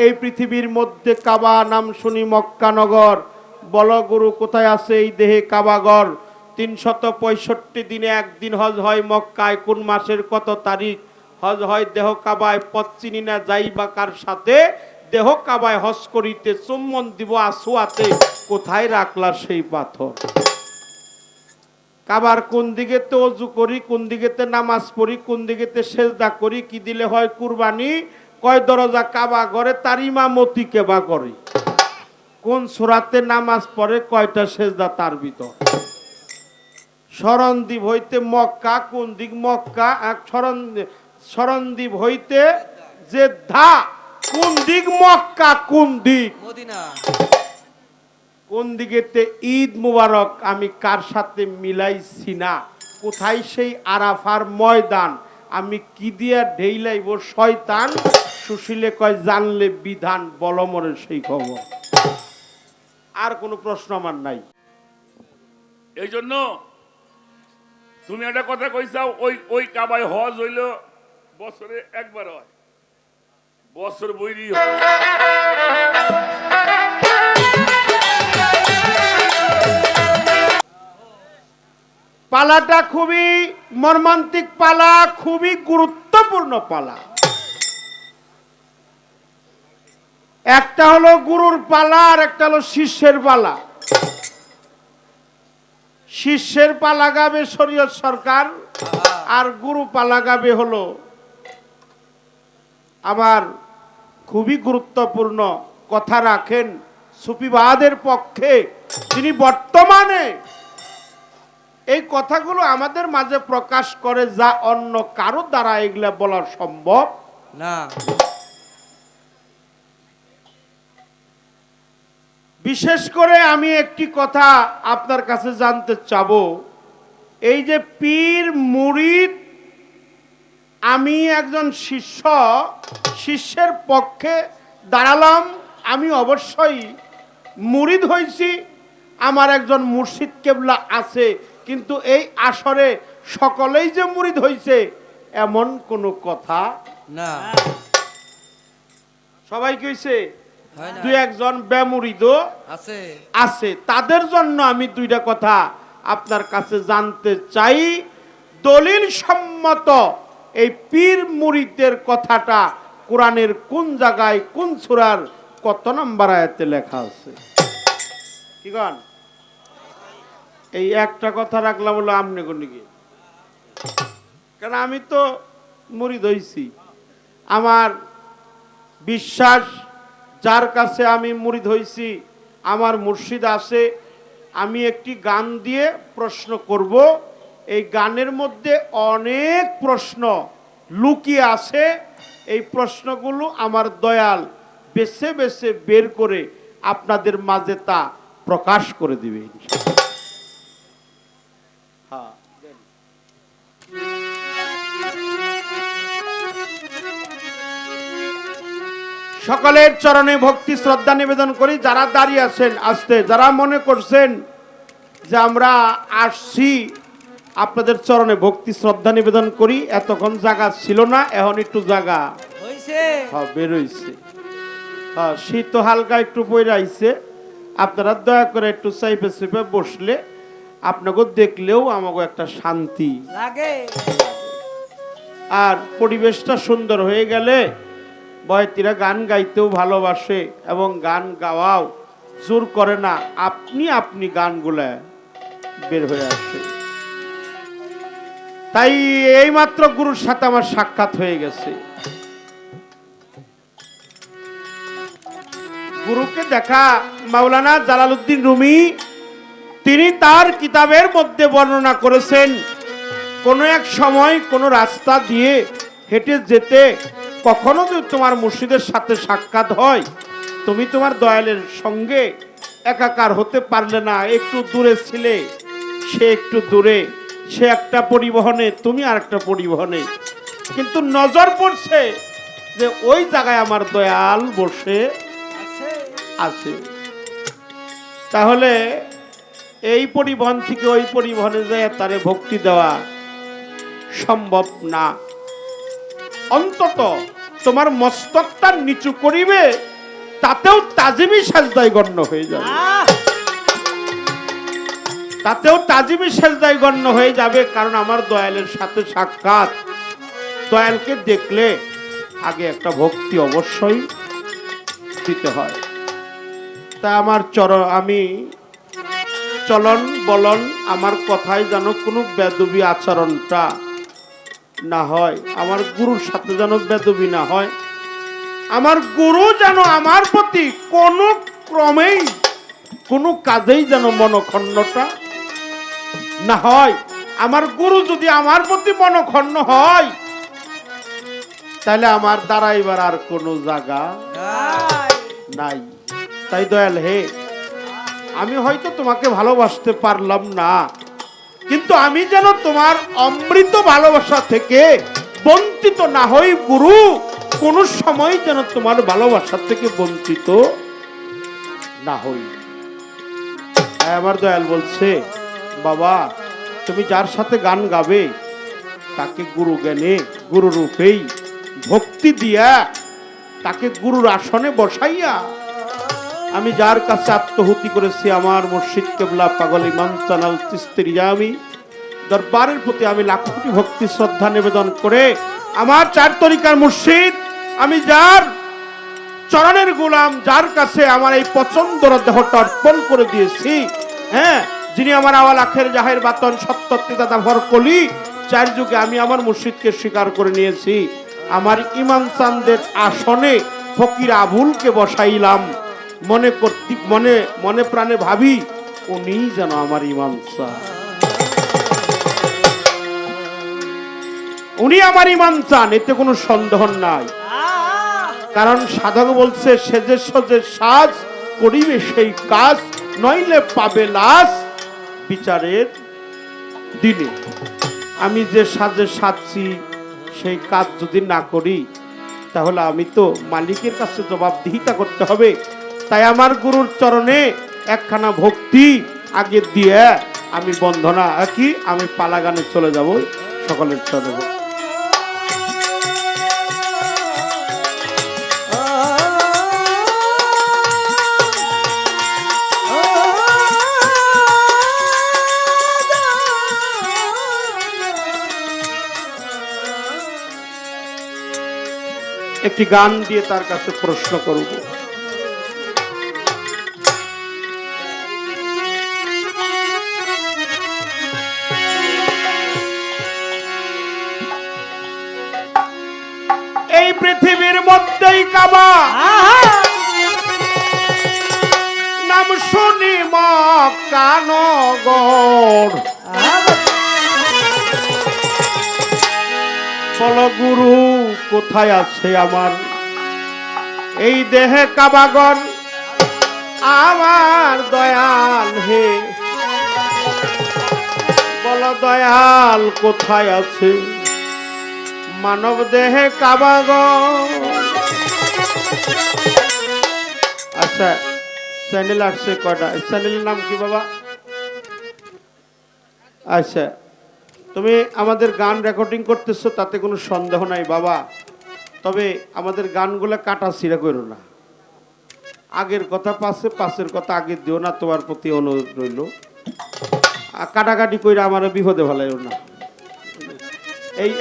এই পৃথিবীর মধ্যে কাবা নাম শুনি মক্কা নগর, বল গুরু কোথায় আছে এই দেহে কাবাগর? 365 দিনে একদিন হজ হয় মক্কায়, কোন মাসের কত তারিখ? হজ হয় দেহ কাবায়, পথ চিনি না যাই বা কার সাথে, দেহ কাবায় হজ করিতে চুম্বন দিব আসুয়াতে, কোথায় রাখলা সেই পাথর? কাবার কোন দিকেতে অজু করি, কোন দিকেতে নামাজ পড়ি, কোন দিকেতে সেজদা করি, কি দিলে হয় কুরবানি, কয় দরজা কাবা ঘরে তার ইমামতি কেবা করে, কোন সূরাতে নামাজ পড়ে, কয়টা সেজদা তার ভিতর। শরণদ্বীপ হইতে মক্কা কোন দিক? মক্কা এক শরণদ্বীপ হইতে জেদ্দা কোন দিক? মক্কা কোন দিক? মদিনা। কোন দিকেতে ঈদ মুবারক আমি কার সাথে মিলাইছি না? কোথায় সেই আরাফার ময়দান, আমি কি দিয়া ঢেইলাইব শয়তান? সুশীলে কয় জানলে বিধান, বলমরের সেই খবর। আর কোনো প্রশ্ন আমার নাই। এই জন্য তুমি একটা কথা কইছাও, ওই ওই কাবায় হজ হইল বছরে একবার হয়, বছর বইরি হয়। পালাটা খুবই মর্মান্তিক পালা, খুবই গুরুত্বপূর্ণ পালা। একটা হলো গুরুর পালা, আর একটা হলো শিষ্যের পালা। শিষ্যের পালা গাবে শরীয়ত সরকার, আর গুরু পালা গাবে হলো আমার খুবই গুরুত্বপূর্ণ কথা রাখেন সুফিবাদের পক্ষে, তিনি বর্তমানে এই কথাগুলো আমাদের মাঝে প্রকাশ করে, যা অন্য কারো দ্বারা এগুলা বলা সম্ভব না। বিশেষ করে আমি একটি কথা আপনার কাছে জানতে চাবো, এই যে পীর মুরিদ, আমি একজন শিষ্য, শিষ্যের পক্ষে দাঁড়ালাম, আমি অবশ্যই মুরিদ হইছি, আমার একজন মুর্শিদ কেবলা আছে, কিন্তু এই আসরে সকলেই যে মুরিদ হইছে এমন কোনো কথা না। সবাই কইছে, হয় না। দুই একজন বেমুরিদ আছে। আছে। তাদের জন্য আমি দুইটা কথা আপনার কাছে জানতে চাই। দলিল সম্মত এই পীর মুরিদের কথাটা কোরআনের কোন জায়গায়, কোন সূরার কত নম্বর আয়াতে লেখা আছে? কি গান? এই একটা কথা রাখলাম হলো আমনে গনিকে, কারণ আমি তো মুরিদ হইছি, আমার বিশ্বাস যার কাছে আমি মুরিদ হইছি আমার মুর্শিদ আছে। আমি একটি গান দিয়ে প্রশ্ন করব, এই গানের মধ্যে অনেক প্রশ্ন লুকিয়ে আছে, এই প্রশ্নগুলো আমার দয়াল বেছে বেছে বের করে আপনাদের মাঝে তা প্রকাশ করে দিবে। হ্যাঁ, সকলের চরণে ভক্তি শ্রদ্ধা নিবেদন করি। যারা দাঁড়িয়ে আছেন আসতে, যারা মনে করছেন যে আমরা আসছি, আপনাদের চরণে ভক্তি শ্রদ্ধা নিবেদন করি। এতক্ষণ জায়গা ছিল না, এখন একটু জায়গা হইছে। হ্যাঁ বের হইছে। হ্যাঁ, শীত হালকা একটু পইরা আইছে, আপনারা দয়া করে একটু চাইপে চাইপে বসলে আপনাকে দেখলেও আমাকে একটা শান্তি লাগে। আর পরিবেশটা সুন্দর হয়ে গেলে বয়তিরা গান গাইতেও ভালোবাসে এবং গান গাওয়াও জোর করে না, আপনি আপনি গানগুলা বের হয়ে আসে। তাই এইমাত্র গুরুর সাথে আমার সাক্ষাৎ হয়ে গেছে। গুরুকে দেখা মাওলানা জালালউদ্দিন রুমি তিনি তার কিতাবের মধ্যে বর্ণনা করেছেন, কোনো এক সময় কোনো রাস্তা দিয়ে হেঁটে যেতে কখনো যদি তোমার মুর্শিদের সাথে সাক্ষাৎ হয়, তুমি তোমার দয়ালের সঙ্গে একাকার হতে পারলে না, একটু দূরে ছিলে, সে একটু দূরে, সে একটা পরিবহনে, তুমি আর একটা পরিবহনে, কিন্তু নজর পড়ছে যে ওই জায়গায় আমার দয়াল বসে আছে। তাহলে এই পরিবহন থেকে ওই পরিবহনে যায় তারে ভক্তি দেওয়া সম্ভব না। অন্তত তোমার মস্তকটা নিচু করিবে তাতেও তাজিমি সেজদায় গণ্য হয়ে যাবে, তাতেও তাজিমি সেজদায় গণ্য হয়ে যাবে। কারণ আমার দয়ালের সাথে সাক্ষাৎ, দয়ালকে দেখলে আগে একটা ভক্তি অবশ্যই দিতে হয়। তা আমার আমি চলন বলন আমার কথায় যেন কোনো বেদবি আচরণটা না হয়, আমার গুরুর সাথে যেন বেদবি না হয়, আমার গুরু যেন আমার প্রতি কোনো ক্রমেই কোনো কাজেই যেন মনক্ষুণ্ণতা না হয়। আমার গুরু যদি আমার প্রতি মনক্ষুণ্ণ হয় তাহলে আমার দাঁড়াইবার আর কোনো জায়গা নাই। তাই দয়াল হে, আমি হয়তো তোমাকে ভালোবাসতে পারলাম না, কিন্তু আমি যেন তোমার অমৃত ভালোবাসা থেকে বঞ্চিত না হই গুরু, কোন সময় যেন তোমার ভালোবাসা থেকে বঞ্চিত না হই। আমার দয়াল বলছে, বাবা তুমি যার সাথে গান গাবে তাকে গুরু জ্ঞানে গুরু রূপেই ভক্তি দিয়া তাকে গুরুর আসনে বসাইয়া আমি যার কাছে আত্মহুতি করেছি আমার মুর্শিদ কেবলা পাগল ইমাম চানাল চিশতি জামি দরবারের প্রতি আমি লাখ কোটি ভক্তি শ্রদ্ধা নিবেদন করে আমার চার তরিকার মুর্শিদ, আমি যার চরণের গোলাম, যার কাছে আমার এই পছন্দর দেহটা অর্পণ করে দিয়েছি, হ্যাঁ, যিনি আমার আওয়াল আখের জাহের বাতন সত্যত্তি দাদা ভরকলি, চার যুগে আমি আমার মুর্শিদকে স্বীকার করে নিয়েছি। আমার ইমাম চাঁদের আসনে ফকির আবুলকে বসাইলাম, মনে করতে মনে মনে প্রাণে ভাবি উনি যেন আমার ইমাম চাঁদ, উনি আমার ইমাম চান, এতে কোনো সন্দেহ নাই। কারণ সাধক বলছে, সেজে সজে সাজ করিবে সেই কাজ, নইলে পাবে লাশ বিচারের দিনে। আমি যে সাজে সাজছি সেই কাজ যদি না করি তাহলে আমি তো মালিকের কাছে জবাবদিহিতা করতে হবে। তাই আমার গুরুর চরণে একখানা ভক্তি আগে দিয়ে আমি বন্ধনা কি আমি পালাগানে চলে যাব সকলের চরণে। একটি গান দিয়ে তার কাছে প্রশ্ন করব। এই পৃথিবীর মধ্যেই কাবা, নাম শুনি মক্কা নগর, বলো গুরু কোথায় আছে আমার এই দেহে কাবাগর, আমার দয়াল হে, বলো দয়াল কোথায় আছে মানব দেহে কাবাগর। আচ্ছা চ্যানেল আসছে কয়টা, চ্যানেলের নাম কি বাবা? আচ্ছা তুমি আমাদের গান রেকর্ডিং করতেছো তাতে কোনো সন্দেহ নাই বাবা, তবে আমাদের গানগুলো কাটা ছিঁড়া করো না, আগের কথা পাশে, পাশের কথা আগে দিও না, তোমার প্রতি অনুরোধ রইল। কাটাকাটি করে আমার বিপদে ফেলাইও না।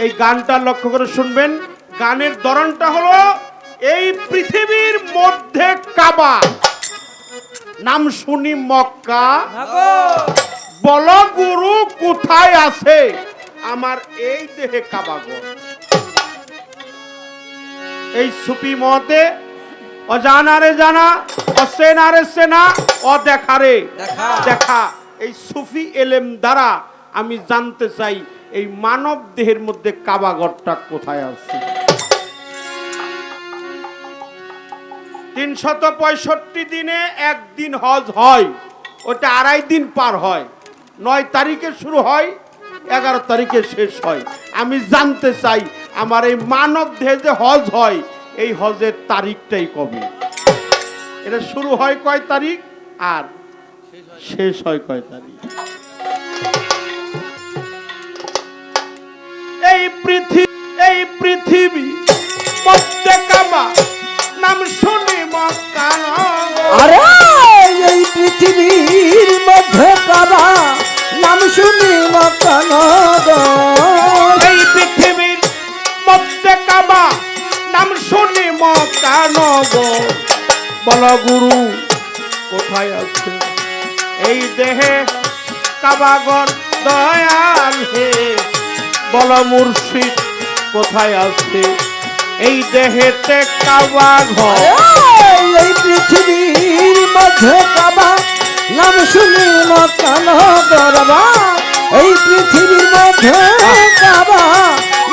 এই গানটা লক্ষ্য করে শুনবেন। গানের ধরনটা হলো, এই পৃথিবীর মধ্যে কাবা, নাম শুনি মক্কা, বলো গুরু কোথায় আছে আমার এই দেহে কাবাগর। এই সুফি মতে অজানারে জানা, অসেনারে সেনা, অদেখারে দেখা, এই সুফি এলেম দ্বারা আমি জানতে চাই এই মানব দেহের মধ্যে কাবাগরটা কোথায় আছে। 365 দিনে একদিন হজ হয়, ওটা 2.5 দিন পার হয়, 9 তারিখে শুরু হয়, 11 তারিখে শেষ হয়। আমি জানতে চাই আমার এই মানব দেহে যে হজ হয়, এই হজের তারিখটাই কবে, এটা শুরু হয় কয় তারিখ আর শেষ হয় কয় তারিখ। এই পৃথিবী মধ্যে কাবা, নাম শুনি মক্কা আরে এই পৃথিবীর মধ্যে কাবা নাম শুনি মক্কা নগর। এই পৃথিবীর মধ্যে কাবা নাম শুনি মক্কা নগর। বল গুরু কোথায় আছে এই দেহে কাবাগর দয়াল হে। বল মুর্শিদ কোথায় আছে এই দেহেতে কাবাঘর। এই পৃথিবীর মধ্যে কাবা নাম শুনি মক্কা নগর। এই পৃথিবীর মধ্যে কাবা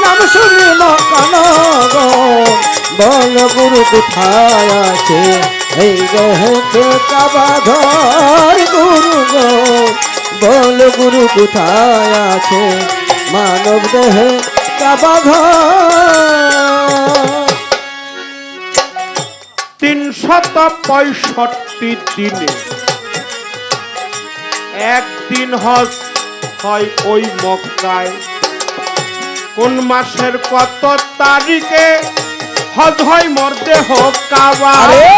নাম শুনি মক্কা নগর। বল গুরু কোথায় আছে এই দেহেতে কাবা ঘর। গুরু গো বল গুরু কোথায় আছে মানব দেহে কাবা ঘর। 365 দিনে একদিন হজ হয় ওই মক্কায়। কোন মাসের কত তারিখে হজ হয় মোর দেহ কাবা। আরে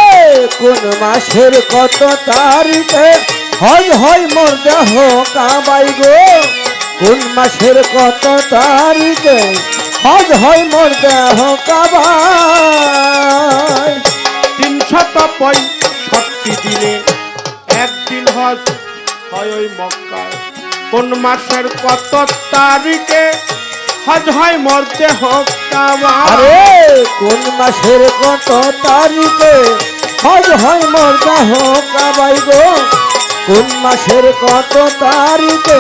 কোন মাসের কত তারিখে হজ হয় মোর দেহ কাবাই গো। কোন মাসের কত তারিখে হজ হয় মোর দেহ কাবাই। 365 দিনে একদিন হজ হয় ওই মক্কায়। কোন মাসের কত তারিখে হজ হয় মোর দেহ কাবা। আরে কোন মাসের কত তারিখে হজ হয় মোর দেহ কাবাই গো। কোন মাসের কত তারিখে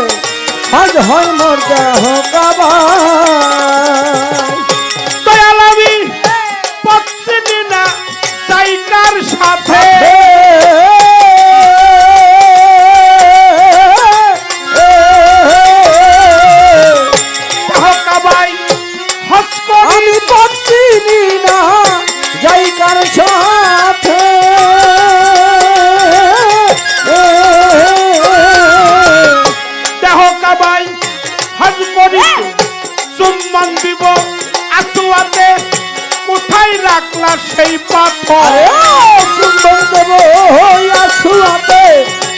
হজ হয় মোর দেহ কাবাই। দয়াল আমি পড়ছি না জায়গার সাথে। কাবাই হজ করি আমি পড়ছি না জায়গার সাথে। দেহ কাবাই হজ করি চুম্বন দিব আসুয়াতে। কোথায় রাখলা সেই পাথর। চুম্বন দেব আসুয়াতে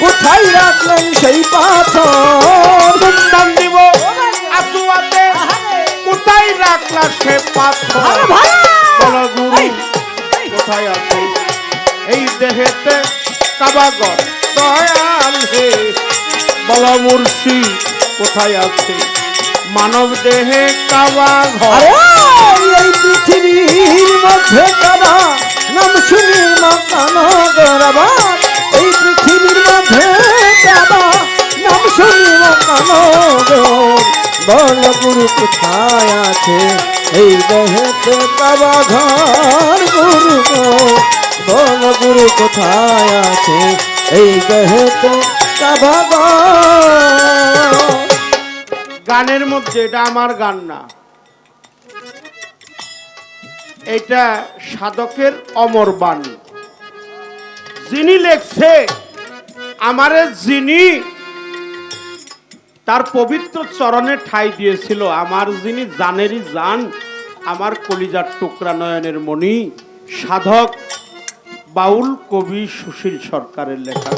কোথায় রাখলেন সেই পাথর। চুম্বন দিব আসুয়াতে কোথায় রাখলা সে পাথর। বল গুরু কোথায় আছে এই দেহেতে কাবাগর দয়াল হে। বল মুর্শিদ কোথায় আছে মানব দেহে কাবাঘর। এই পৃথিবীর মধ্যে কাবা নাম শুনি মক্কা নগর। এই পৃথিবীর মধ্যে কাবা নাম শুনি মক্কা নগর। বল গুরু কোথায় আছে এই দেহেতে কাবা ঘর। গুরু গো বল গুরু কোথায় আছে এই দেহেতে কাবা ঘর। গানের মধ্যে এটা আমার গান না, এটা সাধকের অমর বাণী। যিনি লেখছে আমারে, যিনি তার পবিত্র চরণে ঠাই দিয়েছিল, আমার যিনি জানেরই জান, আমার কলিজার টুকরা নয়নের মণি, সাধক বাউল কবি সুশীল সরকারের লেখা।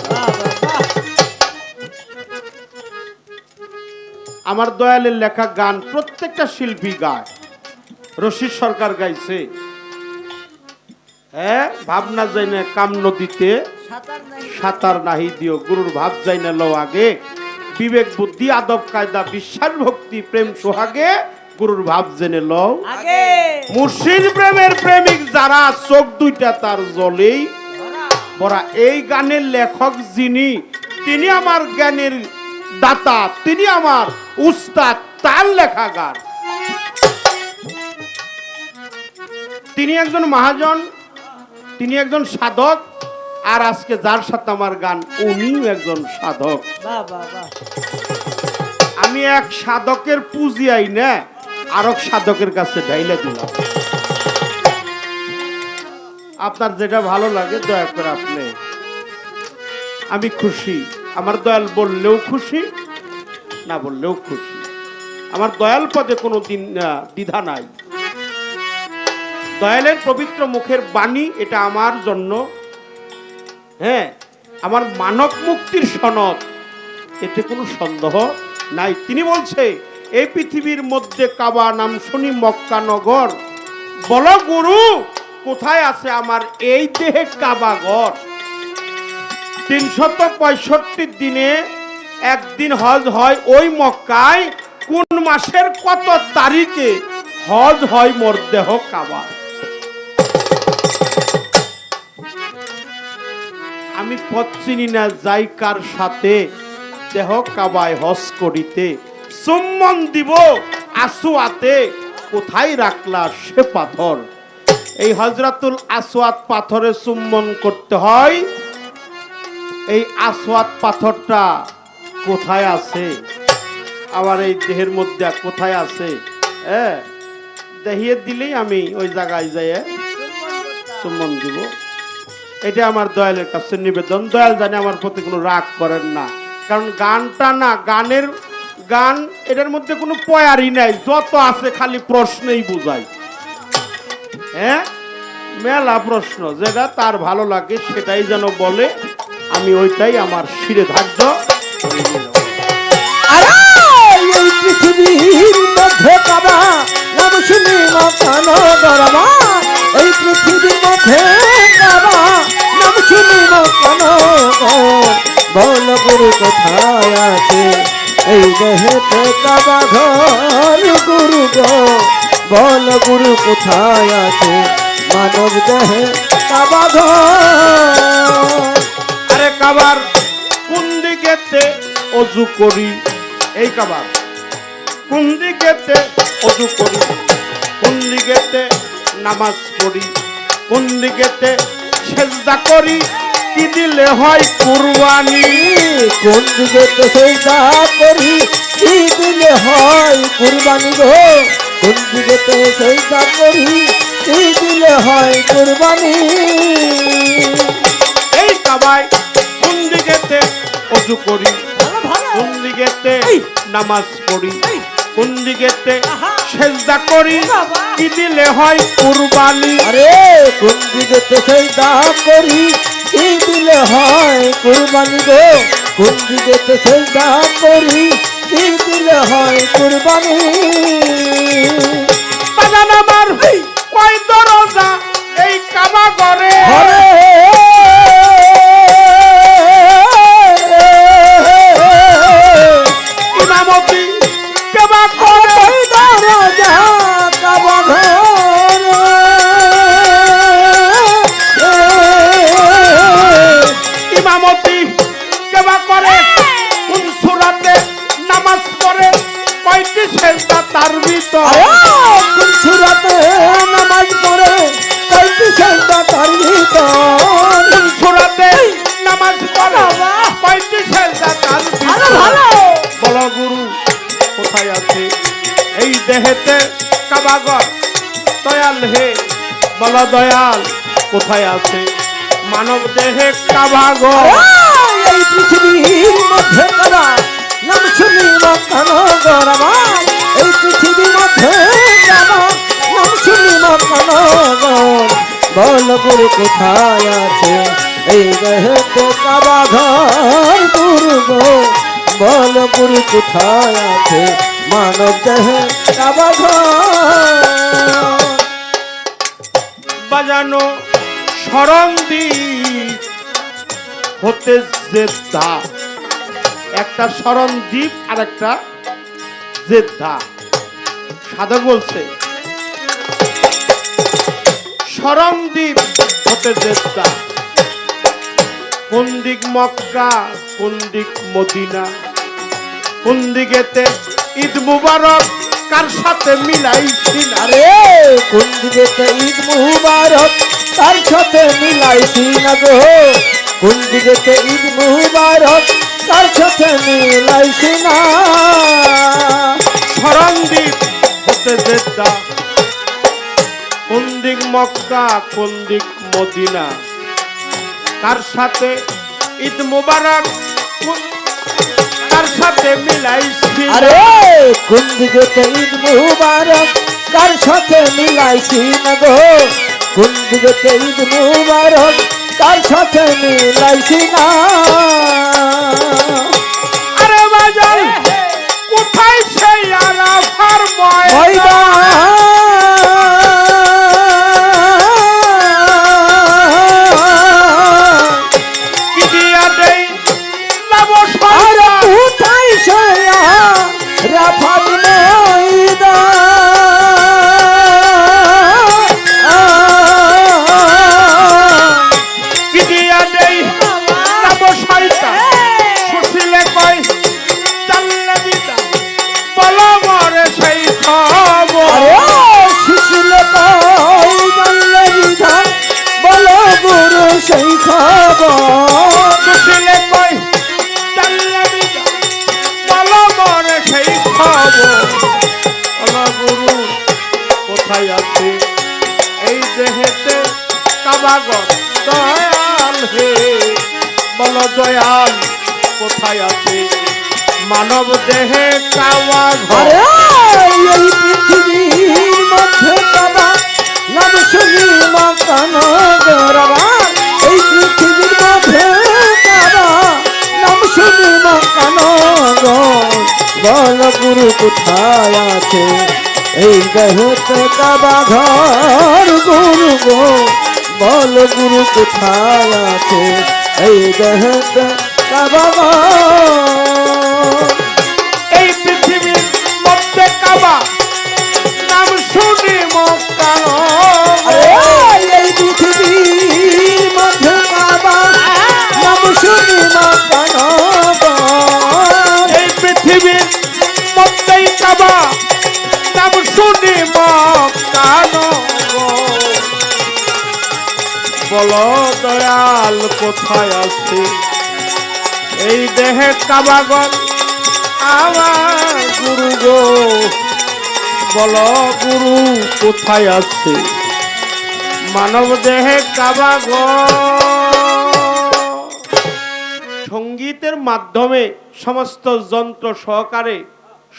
আমার দয়ালের লেখা গান প্রত্যেকটা শিল্পী গায়। রশিদ সরকার গাইছে, হ্যাঁ, ভাবনা যাই না কাম নদীতে সাঁতার নাহি দিও, গুরুর ভাব যাই না লো আগে, বিবেক বুদ্ধি আদব কায়দা বিশ্বাস ভক্তি প্রেম সোহাগে, গুরুর ভাব জেনে লও আগে। মুর্শিদ প্রেমের প্রেমিক যারা, চোখ দুইটা তার জলেই ভরা। এই গানের লেখক যিনি, তিনি আমার জ্ঞানের দাতা, তিনি আমার উস্তাদ, তার লেখা গান। তিনি একজন মহাজন, তিনি একজন সাধক, আর আজকে যার সাথে আমার গান উনিও একজন সাধক। আমি এক সাধকের পুজিয়াই না আরেক সাধকের কাছে ঢাইলে দিলাম। আপনার যেটা ভালো লাগে দয়া করে আপনি, আমি খুশি। আমার দয়াল বললেও খুশি, না বললেও খুশি। আমার দয়াল পদে কোনো দিন দ্বিধা নাই। দয়ালের পবিত্র মুখের বাণী, এটা আমার জন্য হ্যাঁ, আমার মানব মুক্তির সনদ, এতে কোনো সন্দেহ নাই। তিনি বলছে এই পৃথিবীর মধ্যে কাবা নাম শুনি মক্কা নগর, বলো গুরু কোথায় আছে আমার এই দেহে কাবা ঘর। 365 দিনে একদিন হজ হয় ওই মক্কায়, কোন মাসের কত তারিখে হজ হয় মোর দেহ কাবা। আমি পথ চিনি না যাই কার সাথে, দেহ কাবায় হজ করিতে, চুম্বন দিব আসওয়াতে, কোথায় রাখলা সে পাথর। এই হজরতুল আসওয়াদ পাথরে চুম্বন করতে হয়। এই আসওয়াদ পাথরটা কোথায় আছে, আবার এই দেহের মধ্যে কোথায় আছে, হ্যাঁ দেখিয়ে দিলেই আমি ওই জায়গায় যাই চুম্বন দিব। এটা আমার দয়ালের কাছে নিবেদন। দয়াল জানে আমার প্রতি কোনো রাগ করেন না, কারণ গানটা না, গান এটার মধ্যে কোনো পয়ারই নাই, যত আছে খালি প্রশ্নেই বুঝাই। হ্যাঁ, মেলা প্রশ্ন, যেটা তার ভালো লাগে সেটাই যেন বলে, আমি ওইটাই আমার শিরে ধার্য। এই পৃথিবীর মধ্যে কাবা নাম শুনি মক্কা নগর আমার, এই পৃথিবীর মধ্যে কাবা নাম শুনি মক্কা নগর, বল গুরু কোথায় আছে এই দেহেতে কাবা ঘর, গুরু গো বল গুরু কোথায় আছে মানব দেহে কাবা ঘর। আরে কাবার কোন দিকেতে অজু করি, এই কাবার কোন দিকেতে অজু করি, কোন দিকেতে নামাজ পড়ি, কোন দিকেতে সেজদা করি, কি দিলে হয় কুরবানি। কোন দিকেতে সেজদা করি, কি দিলে হয় কুরবানি গো, কোন দিকেতে সেজদা করি, কি দিলে হয় কুরবানি। এই কাবায় কোন দিকেতে অজু করি, কোন দিকেতে নামাজ পড়ি, কোন দিকেতে সেজদা করি, কি দিলে হয় কুরবানি। আরে কোন দিকেতে সেজদা করি, কি দিলে হয় কুরবানি গো, কোন দিকেতে সেজদা করি, কি দিলে হয় কুরবানি। বাজান আমার কয় দরজা এই কাবা ঘরে, ইমামতি কেবা করে দরজা কাবা ঘর, ইমামতি কেবা করে, কোন সূরাতে নামাজ পড়ে, কয়টি সেজদা তার ভিতর, কোন সূরাতে নামাজ পড়ে, কয়টি সেজদা তার ভিতর, কোন সূরাতে নামাজ পড়ে, কয়টি সেজদা তার ভিতর। বলো গুরু কোথায় আছে এই দেহেতে কাবা ঘর, দয়াল হে বলো দয়াল কোথায় আছে মানব দেহে কাবা ঘর। এই পৃথিবীর মধ্যে কাবা নাম শুনি মক্কা নগর আমার, এই পৃথিবীর মধ্যে কাবা নাম শুনি মক্কা নগর, বল গুরু কোথায় আছে এই দেহেতে কাবা ঘর, গুরু গো বল গুরু কোথায় আছে মানব দেহে কাবা ঘর। বাজানো সরন্দি হতে জেদ্দা, একটা সরণদ্বীপ আর একটা জেদ্দা। সাধক বলছে সরণদ্বীপ হতে জেদ্দা, কোন দিক মক্কা কোন দিক মদিনা, কোন দিকেতে ঈদ মুবারক কার সাথে মিলাইছি না রে। কোন দিকেতে ঈদ মুবারক তার সাথে মিলাইছি না গো, কোন দিকেতে ঈদ মুবারক তার সাথে মিলাইছি না। সরণদ্বীপ হতে জেদ্দা, কোন দিক মক্কা কোন দিক মদিনা, তার সাথে ঈদ মুবারক তার সাথে মিলাইছি। আরে কোন দিকেতে ঈদ মুবারক কার সাথে মিলাইছি না গো, কোন দিকেতে ঈদ মুবারক তার সাথে মিলাইছি না। আরে বাজার কোথায় সেই আরাফার ময়দান? কি দিয়া দেই লাভ আর সরকার? কোথায় সেই আরাফার ময়দান? কি দিয়া দেই লাভ সরকার? সুশীলে কই জানলে বিদান বলো মরে সেই খবর। আরে শিশিলে কই জানলে বিধান বলো গুরু সেই খবর। সুশীলে কই জানলে বিদান বলো মরে সেই খবর। বলো গুরু কোথায় আছে এই দেহেতে কাবাগর? দয়াল হে বলো দয়াল কোথায় আছে মানব দেহে কাবাগর? আরে এই পৃথিবীর মধ্যে কাবা নাম শুনি মাকানো গৌরবা। এই পৃথিবীর মধ্যে কাবা নাম শুনি মাকানো বল গুরু কোথায় আছে এই দেহতে কাবা ঘর? গুরু গো বল গুরু কোথায় আছে এই দেহতে কাবা ঘর? এই পৃথিবীর মধ্যে কাবা নাম শুনি মক্কা নগর। এই পৃথিবীর মধ্যে কাবা নাম শুনি মাকানো। এই পৃথিবীর মধ্যেই কাবা নাম শুনি মক্কা নগর। বলো দয়াল কোথায় আছে এই দেহে কাবাগর? আমার গুরু গো বলো গুরু কোথায় আছে মানব দেহে কাবাগর? সঙ্গীতের মাধ্যমে সমস্ত যন্ত্র সহকারে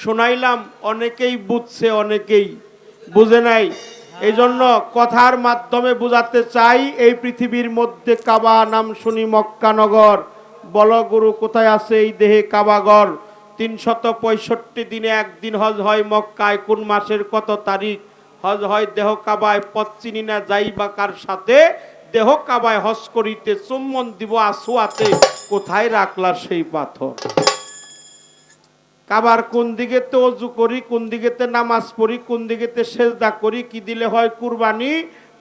শোনাইলাম, অনেকেই বুঝছে অনেকেই বুঝে নাই। এই জন্য কথার মাধ্যমে বুঝাতে চাই এই পৃথিবীর মধ্যে কাবা নাম শুনি মক্কা নগর। বল গুরু কোথায় আছে এই দেহে কাবাগর? 365 দিনে একদিন হজ হয় মক্কায়, কোন মাসের কত তারিখ হজ হয় দেহ কাবায়? পথ চিনি না যাই বা কার সাথে, দেহ কাবায় হজ করিতে চুম্বন দিব আসুয়াতে, কোথায় রাখলা সেই পাথর? কাবার কোন দিকেতে অজু করি, কোন দিকেতে নামাজ পড়ি, কোন দিকেতে সেজদা করি, কি দিলে হয় কুরবানি?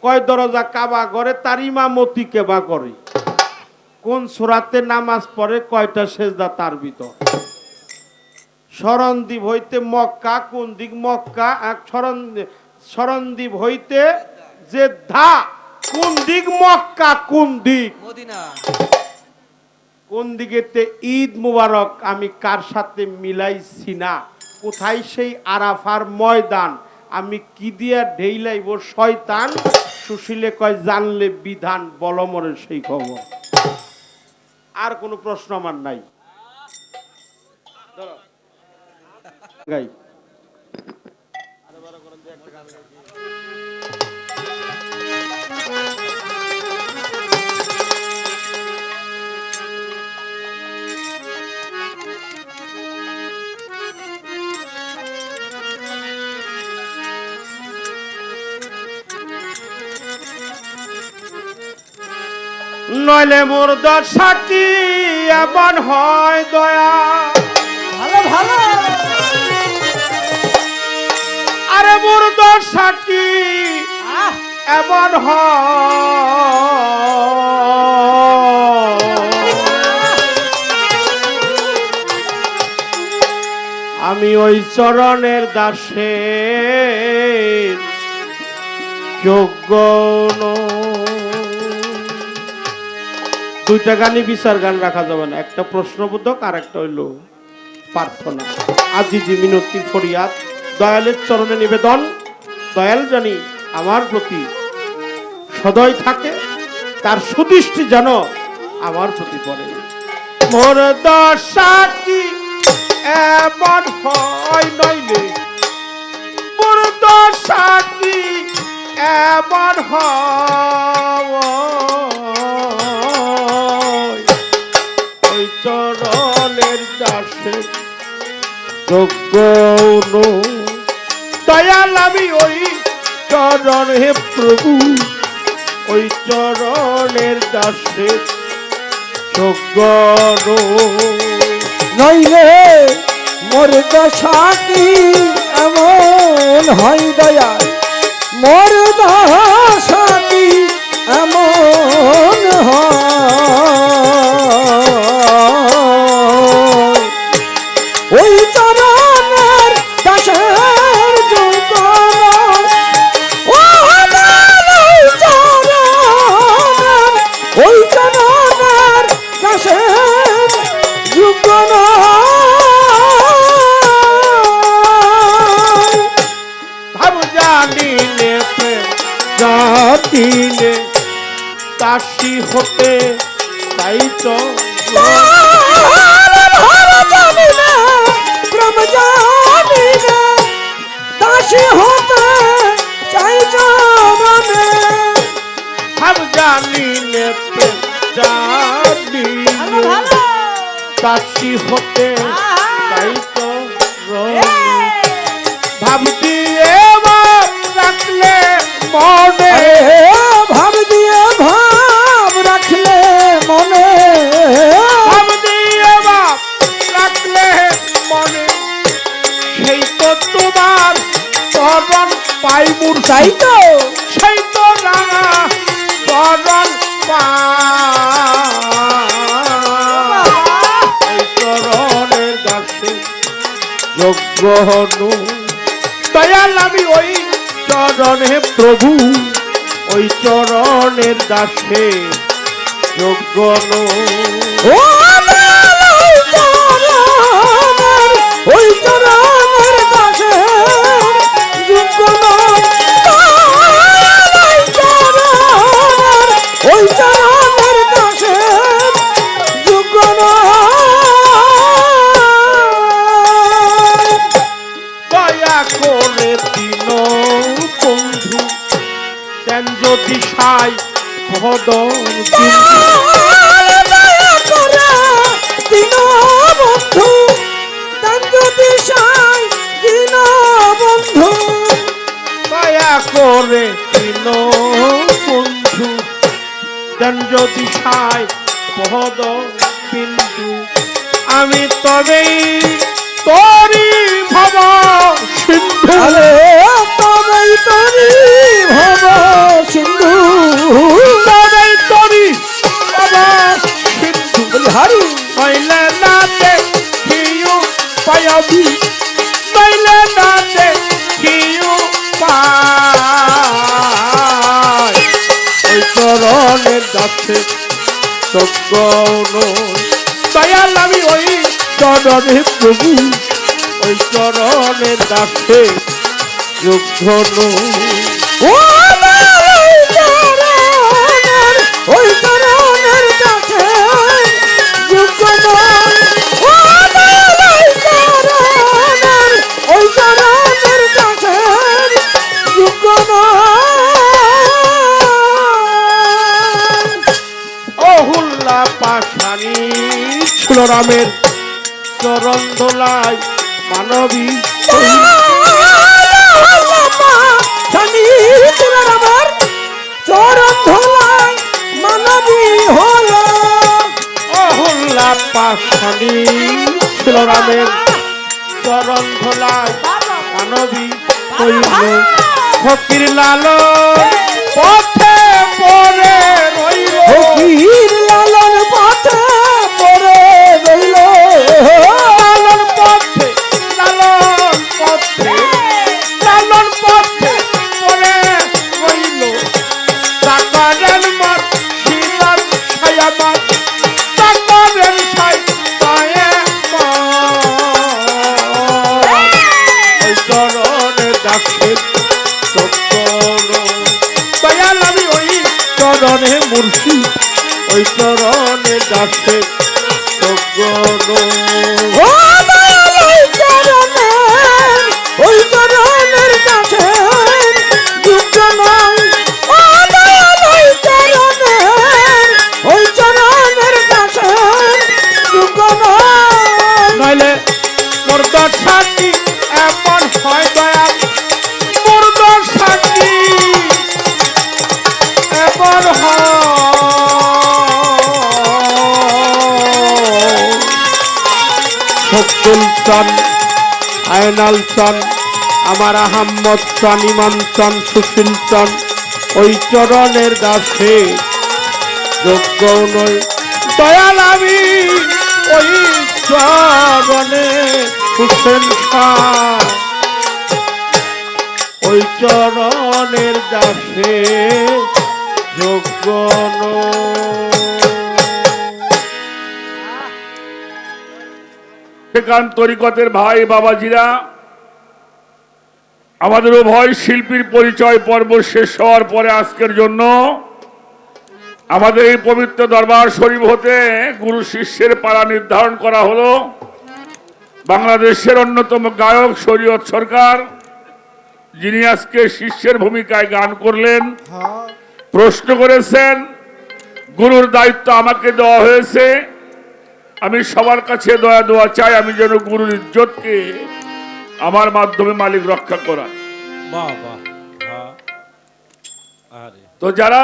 কয় দরজা কাবা ঘরে তার ইমামতি কেবা করে? কোন সূরাতে নামাজ পড়ে, কয়টা সেজদা তার ভিতর? শরণদ্বীপ হইতে মক্কা কোন দিক? মক্কা শরণদ্বীপ হইতে জেদ্দা কোন দিক? মক্কা কোন দিক? মদিনা। কোন দিকেতে ঈদ মুবারক আমি কার সাথে মিলাইছি না? কোথায় সেই আরাফার ময়দান? আমি কি দিয়া ঢেইলাইব শয়তান? সুশীলে কয় জানলে বিধান বলমরে সেই খবর। আর কোনো প্রশ্ন আমার নাই। গাই নইলে মোর দশা কি এমন হয় দয়া? ভালো ভালো। আরে মোর দশা কি এমন আমি ওই চরণের দাসের যোগ্য দুইটা গানই বিচার গান রাখা যাবে না, একটা প্রশ্নবোধক আর একটা হইল প্রার্থনা। আজিজি মিনতি ফরিয়াদ দয়ালের চরণে নিবেদন, দয়াল জানি আমার প্রতি সদয় থাকে, তার সুদৃষ্টি যেন আমার প্রতি পড়ে। মোর দশা কি এমন হয় নইলে মোর দশা কি এমন হয় দাসে যোগ্য দয়াল আমি ওই চরণ হে প্রভু ওই চরণের দাসে যোগ্য নইলে মোর দশা কি এমন হয় দয়াল মোর দশা কি এমন হয় ওই চরণের দাসের যোগ্য ওই চরণের দাসের যোগ্য ভাব জানিলে জানিলে দাসী হতে তাই তো দাসী হতে চাই চরণে ভাব জানিলে জানিলে দাসী হতে তাই তো ভাব দিয়ে রাখলে মনে ভাব দিয়ে ভাব রাখলে মনে ভাব দিয়ে রাখলে মনে সেই তো তোমার চরণ পাই তাই তো সেই তো রাঙা চরণ পাই চরণের দাসে যোগ্য হনু দয়াল আমি ওই চরণে প্রভু ওই চরণের দাসে যোগ্য ওই চরণের দাসে যোগ্য ওই চরণের দাসে যোগ্য দয়া করে তিন বন্ধু দেন যদি সাই ভদর দিন বন্ধু দেন যদি সাই দিন বন্ধু দয়া করে তিন বন্ধু দেন যদি সাই ভদর বিন্দু আমি তবেই তোরি ভব সিন্ধু তবেই তরি ভব সিন্ধু তবেই তোরি ভব সিন্ধু হারি নইলে না দেখিও পায়বি নইলে না দেখিও পায় ওই চরণের দাসে যোগ্য দয়াল আমি ওই চরণে প্রভু ওই চরণের দাসে যোগ্য ওই চরণের দাসে যোগ্য ওই চরণের দাসে যোগ্য অহুল্লা পাশানি ছিল রামের চরণ দোলায় মানবী চরণ ধোলায় মানবী হলো অহুল্লা পাশানি ছিল রামের চরণ দোলায় মানবী হইল ফকির লাল পথে পরে রইল ফকির লালন পথে পরে রইল লালন পথে লালন পথে লালন পথে পরে রইল তাকারের মত শিলার ছায়ামত তাকারের ছাই পায়ে ওই চরণের দাসের দয়াল আমি ওই চরণে মুর্শিদ ওই চরণে দাসে ওই চরণের কাছে যুক্ত নয় ওই চরণের কাছে যুক্ত চন, আয়নাল চন, আমার আহাম্মদ চন, ইমাম চন, সুশীল চন, ওই চরণের দাসে যোগ্য নই দয়াল আমি ওই চরণে হুসেন শাহ, ওই চরণের দাসে যোগ্য সেখান তরিকতের ভাই বাবাজিরা, আমাদের উভয় শিল্পীর পরিচয় পর্ব শেষ হওয়ার পরে আজকের জন্য আমাদের এই পবিত্র দরবার শরীফ হতে গুরু শিষ্যের পালা নির্ধারণ করা হলো। বাংলাদেশের অন্যতম গায়ক শরীয়ত সরকার, যিনি আজকে শিষ্যের ভূমিকায় গান করলেন, প্রশ্ন করেছেন, গুরুর দায়িত্ব আমাকে দেওয়া হয়েছে, আমি সবার কাছে দয়া দোয়া চাই আমি যেন গুরুর ইজ্জতকে আমার মাধ্যমে মালিক রক্ষা করায়। তো যারা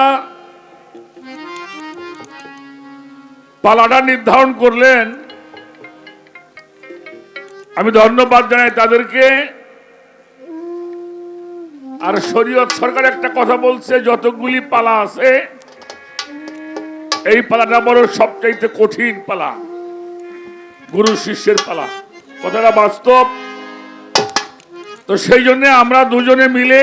পালাটা নির্ধারণ করলেন আমি ধন্যবাদ জানাই তাদেরকে। আর শরীয়ত সরকার একটা কথা বলছে, যতগুলি পালা আছে এই পালাটা বড় সবচাইতে কঠিন পালা, গুরু শিষ্যের পালা, কথাটা বাস্তব। তো সেই জন্য আমরা দুজনে মিলে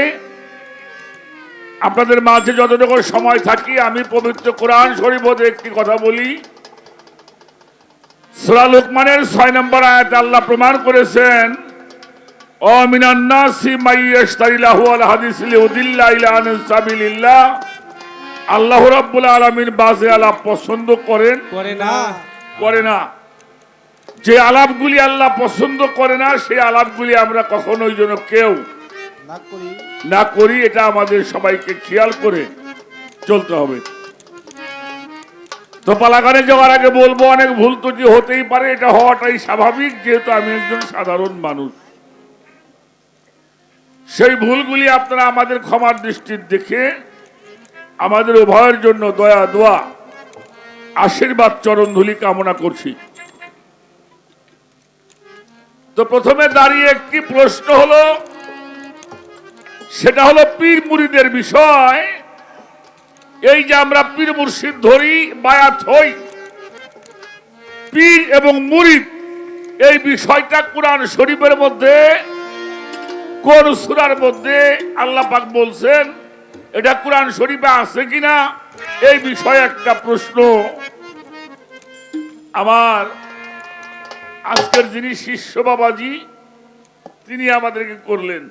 আপনাদের মাঝে যতটুকু সময় থাকি আমি পবিত্র কোরআন শরীফ হতে একটি কথা বলি। সূরা লুকমানের 6 নম্বর আয়াতে আল্লাহ প্রমাণ করেছেন, ও মিনান নাসি মাইয়াশতারি লাহু আল হাদিস লিউদিল্লা ইলা আন সাবিলিল্লাহ। আল্লাহ রাব্বুল আলামিন বাজে আলাপ পছন্দ করে না। যে আলাপগুলি আল্লাহ পছন্দ করে না সেই আলাপগুলি আমরা কখনোই যেন কেউ না করি, এটা আমাদের সবাইকে খেয়াল করে চলতে হবে। তো পালাগানে যাওয়ার আগে বলবো, অনেক ভুল ত্রুটি হতেই পারে, এটা হওয়াটাই স্বাভাবিক, যেহেতু আমি একজন সাধারণ মানুষ। সেই ভুলগুলি আপনারা আমাদের ক্ষমার দৃষ্টির দেখে আমাদের উভয়ের জন্য দয়া দোয়া আশীর্বাদ চরণধুলি কামনা করছি। তো প্রথমে দাঁড়িয়ে একটি প্রশ্ন হলো, সেটা হলো পীর মুরিদের বিষয়। এই যে আমরা পীর মুর্শিদ ধরি, বায়াত হই, পীর এবং মুরিদ এই বিষয়টা কোরআন শরীফের মধ্যে কোন সূরার মধ্যে আল্লাহ পাক বলছেন, এটা কোরআন শরীফে আছে কিনা এই বিষয়ে একটা প্রশ্ন আমার আজকের যিনি শিষ্য বাবাজি তিনি আমাদেরকে করলেন।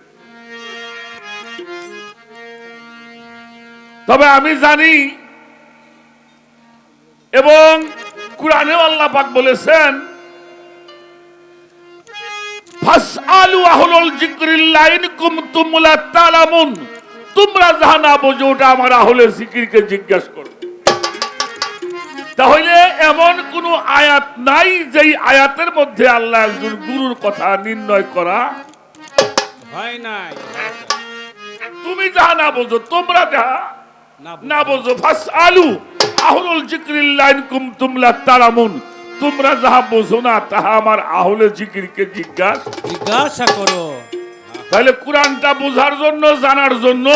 তবে আমি জানি এবং কোরআনেও আল্লাহ পাক বলেছেন, ফাসআলু আহলুল যিকরিল্লাহ ইন কুনতুম লা তা'লামুন, তোমরা যাহা না বোঝো ওটা আমার আহলে জিকিরকে জিজ্ঞাসা করো। তাহলে এমন কোন আয়াত নাই যেই আয়াতের মধ্যে আল্লাহ একজন গুরুর কথা নির্ণয় করা হয় নাই। তুমি যাহা না বোঝো, তোমরা যাহা না বোঝো, ফাসআলু আহলুল যিকরিল্লাহ ইন কুনতুম লা তা'লামুন, তোমরা যাহা বোঝো না তাহা আমার আহলে জিকিরকে জিজ্ঞাসা করো। তাহলে কোরআনটা বোঝার জন্য, জানার জন্য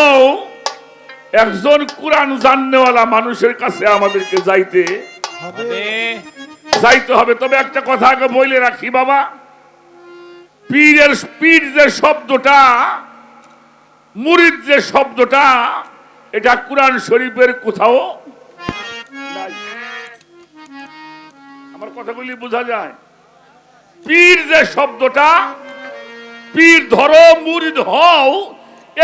একজন কোরআন জাননেওয়ালা মানুষের কাছে আমাদেরকে যাইতে হবে। তবে একটা কথা আগে বলে রাখি বাবা, পীর যে শব্দটা, মুরিদ যে শব্দটা, এটা কোরআন শরীফের কোথাও নাই। আমার কথাগুলি বোঝা যায়? পীর যে শব্দটা, পীর ধরো মুরিদ হও,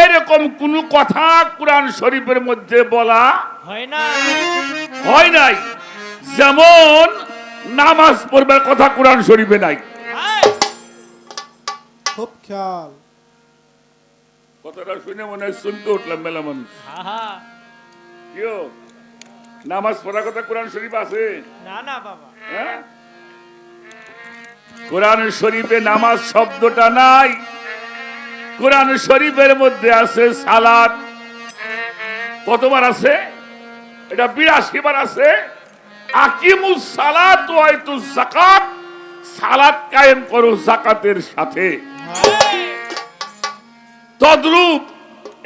এরকম কোন কথা কোরআন শরীফের মধ্যে বলা হয় নাই। যেমন নামাজ পড়বার কথা কোরআন শরীফে নাই। খুব খেয়াল, কথাটা শুনে মনে হয় শুনতে উঠলাম মেলা মানুষ। কেউ নামাজ পড়ার কথা কোরআন শরীফ আছে? না বাবা, হ্যাঁ, কোরআন শরীফে নামাজ শব্দটা নাই। কোরআন শরীফের মধ্যে আছে সালাত। কতবার আছে? এটা 82 বার আছে। আকিমুস সালাত ওয়া আতুজ যাকাত সালাত কায়েম করো যাকাতের সাথে। তদ্রূপ